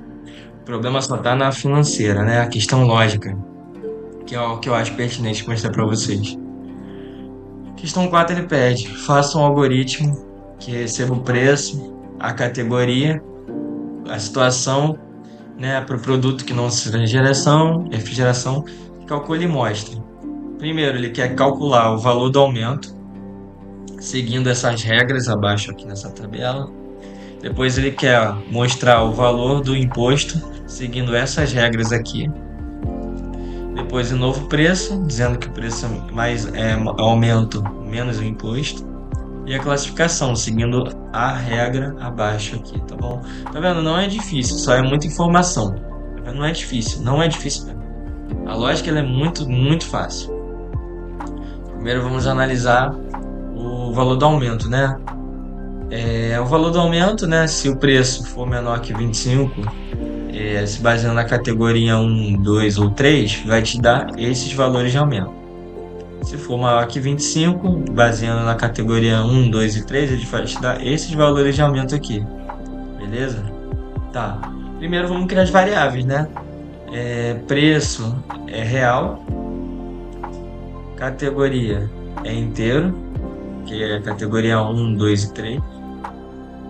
O problema só está na financeira, né? A questão lógica, que é o que eu acho pertinente mostrar para vocês. Questão 4 ele pede: faça um algoritmo que receba o preço, a categoria, a situação, né, para o produto que não seja refrigeração, calcule e mostre. Primeiro, ele quer calcular o valor do aumento, seguindo essas regras abaixo aqui nessa tabela. Depois ele quer mostrar o valor do imposto, seguindo essas regras aqui. Depois o novo preço, dizendo que o preço mais é aumento menos o imposto. E a classificação, seguindo a regra abaixo aqui, tá bom? Tá vendo? Não é difícil, só é muita informação. Não é difícil, não é difícil mesmo. A lógica ela é muito, muito fácil. Primeiro vamos analisar o valor do aumento, né? O valor do aumento, né? Se o preço for menor que 25, se baseando na categoria 1, 2 ou 3, vai te dar esses valores de aumento. Se for maior que 25, baseando na categoria 1, 2 e 3, ele vai te dar esses valores de aumento aqui. Beleza? Tá. Primeiro vamos criar as variáveis, né? Preço é real. Categoria é inteiro, que é a categoria 1, 2 e 3.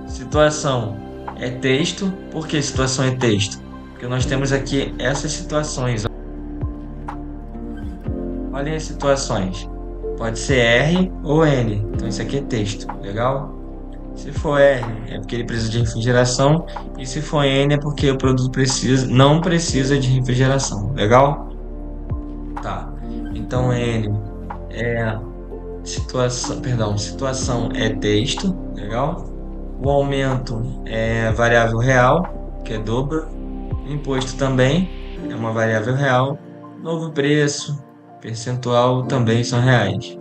Situação é texto. Por que situação é texto? Porque nós temos aqui essas situações. Olhem as situações. Pode ser R ou N. Então isso aqui é texto. Legal? Se for R, é porque ele precisa de refrigeração. E se for N, é porque o produto não precisa de refrigeração. Legal? Tá. Então N é situação é texto. Legal? O aumento é variável real, que é dobro. O imposto também é uma variável real. Novo preço, percentual também são reais.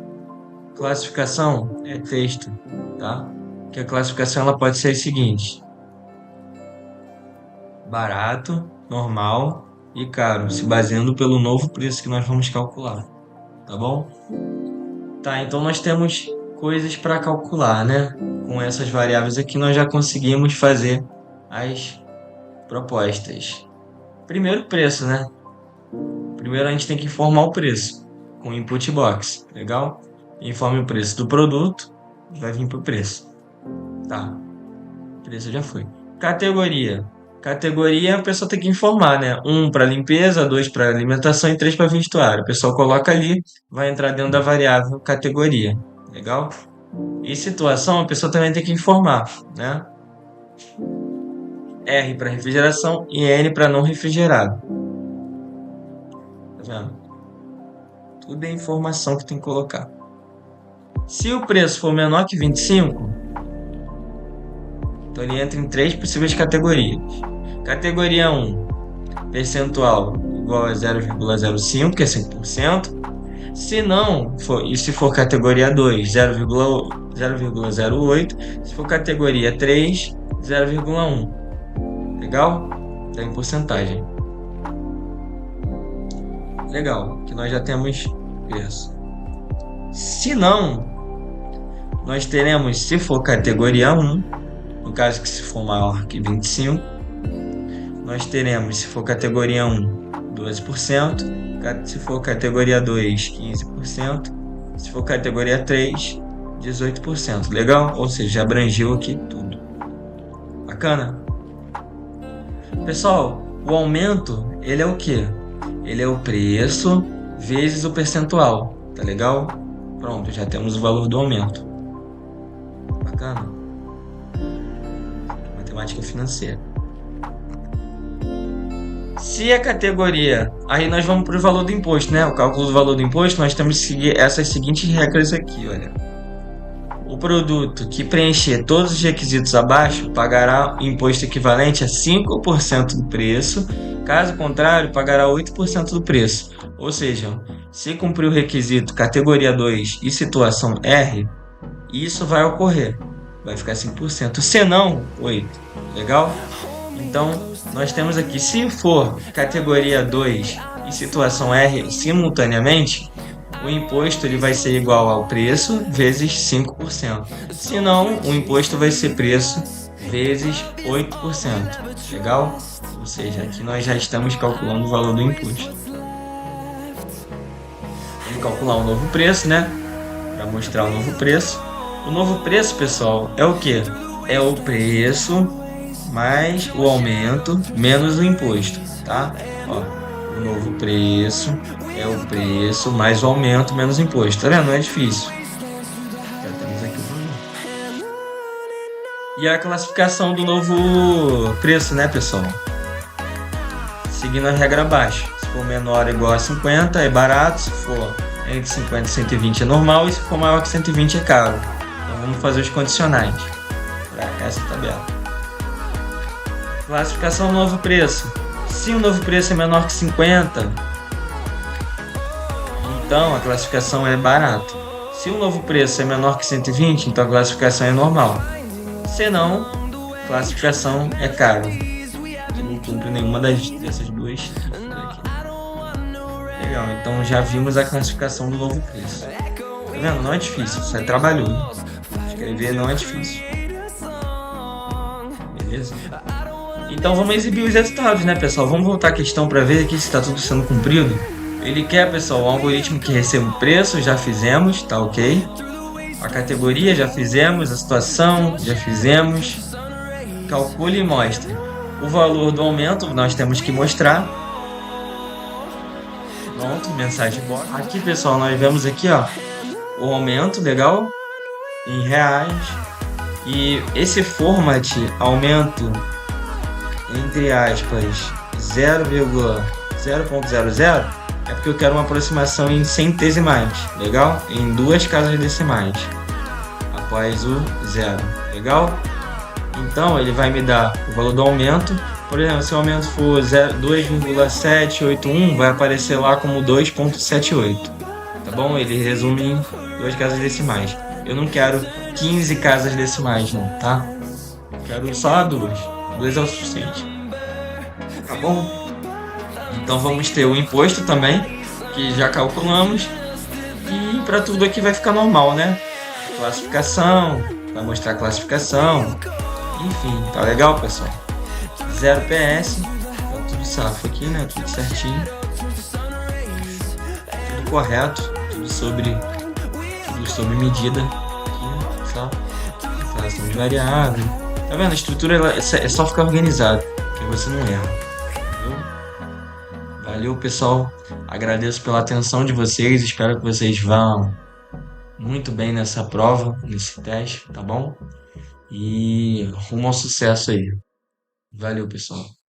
Classificação é texto, tá? Que a classificação ela pode ser a seguinte: barato, normal e caro, se baseando pelo novo preço que nós vamos calcular, tá bom? Tá, então nós temos coisas para calcular, né? Com essas variáveis aqui nós já conseguimos fazer as propostas. Primeiro preço, né? Primeiro a gente tem que informar o preço com input box, legal? Informe o preço do produto, vai vir pro preço. Tá, o preço já foi. Categoria a pessoa tem que informar, né? 1 para limpeza, 2 para alimentação e 3 para vestuário. O pessoal coloca ali, vai entrar dentro da variável categoria, legal? E situação a pessoa também tem que informar, né? R para refrigeração e N para não refrigerado. Tá vendo? Tudo é informação que tem que colocar. Se o preço for menor que 25, então ele entra em 3 possíveis categorias. Categoria 1, percentual igual a 0,05, que é 5%. Se não for, e se for categoria 2, 0,08. Se for categoria 3, 0,1. Legal? Tá em porcentagem. Legal, que nós já temos preço. Se não, nós teremos, se for categoria 1, no caso que se for maior que 25, nós teremos, se for categoria 1, 12%, se for categoria 2, 15%, se for categoria 3, 18%. Legal? Ou seja, já abrangeu aqui tudo. Bacana? Pessoal, o aumento, ele é o quê? Ele é o preço vezes o percentual. Tá legal? Pronto, já temos o valor do aumento. Bacana? Matemática financeira. Se a categoria... Aí nós vamos para o valor do imposto, né? O cálculo do valor do imposto, nós temos que seguir essas seguintes regras aqui, olha. O produto que preencher todos os requisitos abaixo pagará imposto equivalente a 5% do preço. Caso contrário, pagará 8% do preço. Ou seja, se cumprir o requisito categoria 2 e situação R, isso vai ocorrer. Vai ficar 5%. Se não, 8%. Legal? Então, nós temos aqui, se for categoria 2 e situação R simultaneamente, o imposto ele vai ser igual ao preço vezes 5%. Se não, o imposto vai ser preço vezes 8%. Legal? Ou seja, aqui nós já estamos calculando o valor do imposto. Vamos calcular o novo preço, né? Para mostrar o novo preço. O novo preço, pessoal, é o que? É o preço mais o aumento menos o imposto, tá? Ó, o novo preço é o preço mais o aumento menos o imposto. Tá vendo? Não é difícil. Já temos aqui o valor. E a classificação do novo preço, né, pessoal? Seguindo a regra abaixo. Se for menor ou igual a 50 é barato, se for entre 50 e 120 é normal e se for maior que 120 é caro. Então vamos fazer os condicionais para essa tabela. Classificação do novo preço. Se o novo preço é menor que 50, então a classificação é barato. Se o novo preço é menor que 120, então a classificação é normal. Se não, a classificação é caro. Não cumpre nenhuma dessas duas aqui. Legal, então já vimos a classificação do novo preço. Tá vendo? Não é difícil, isso é trabalhoso. Escrever não é difícil. Beleza? Então vamos exibir os resultados, né, pessoal? Vamos voltar à questão para ver aqui se está tudo sendo cumprido. Ele quer, pessoal, um algoritmo que receba o preço, já fizemos, tá ok? A categoria já fizemos, a situação já fizemos. Calcule e mostre. O valor do aumento nós temos que mostrar. Pronto, mensagem boa. Aqui, pessoal, nós vemos aqui, ó, o aumento, legal? Em reais. E esse format, aumento, entre aspas, 0,000, é porque eu quero uma aproximação em centesimais, legal? Em 2 casas decimais, após o zero, legal? Então, ele vai me dar o valor do aumento. Por exemplo, se o aumento for 2,781, vai aparecer lá como 2,78, tá bom? Ele resume em 2 casas decimais. Eu não quero 15 casas decimais, não, tá? Eu quero só 2. 2 é o suficiente. Tá bom? Então vamos ter o imposto também, que já calculamos. E para tudo aqui vai ficar normal, né? Classificação, vai mostrar a classificação. Enfim, tá legal, pessoal? 0 PS, tá tudo safo aqui, né? Tudo certinho. Tudo correto, tudo sobre medida. Aqui, só inflação de variável. Tá vendo? A estrutura é só ficar organizado, que você não erra. Entendeu? Valeu, pessoal. Agradeço pela atenção de vocês. Espero que vocês vão muito bem nessa prova, nesse teste, tá bom? E rumo ao sucesso aí. Valeu, pessoal.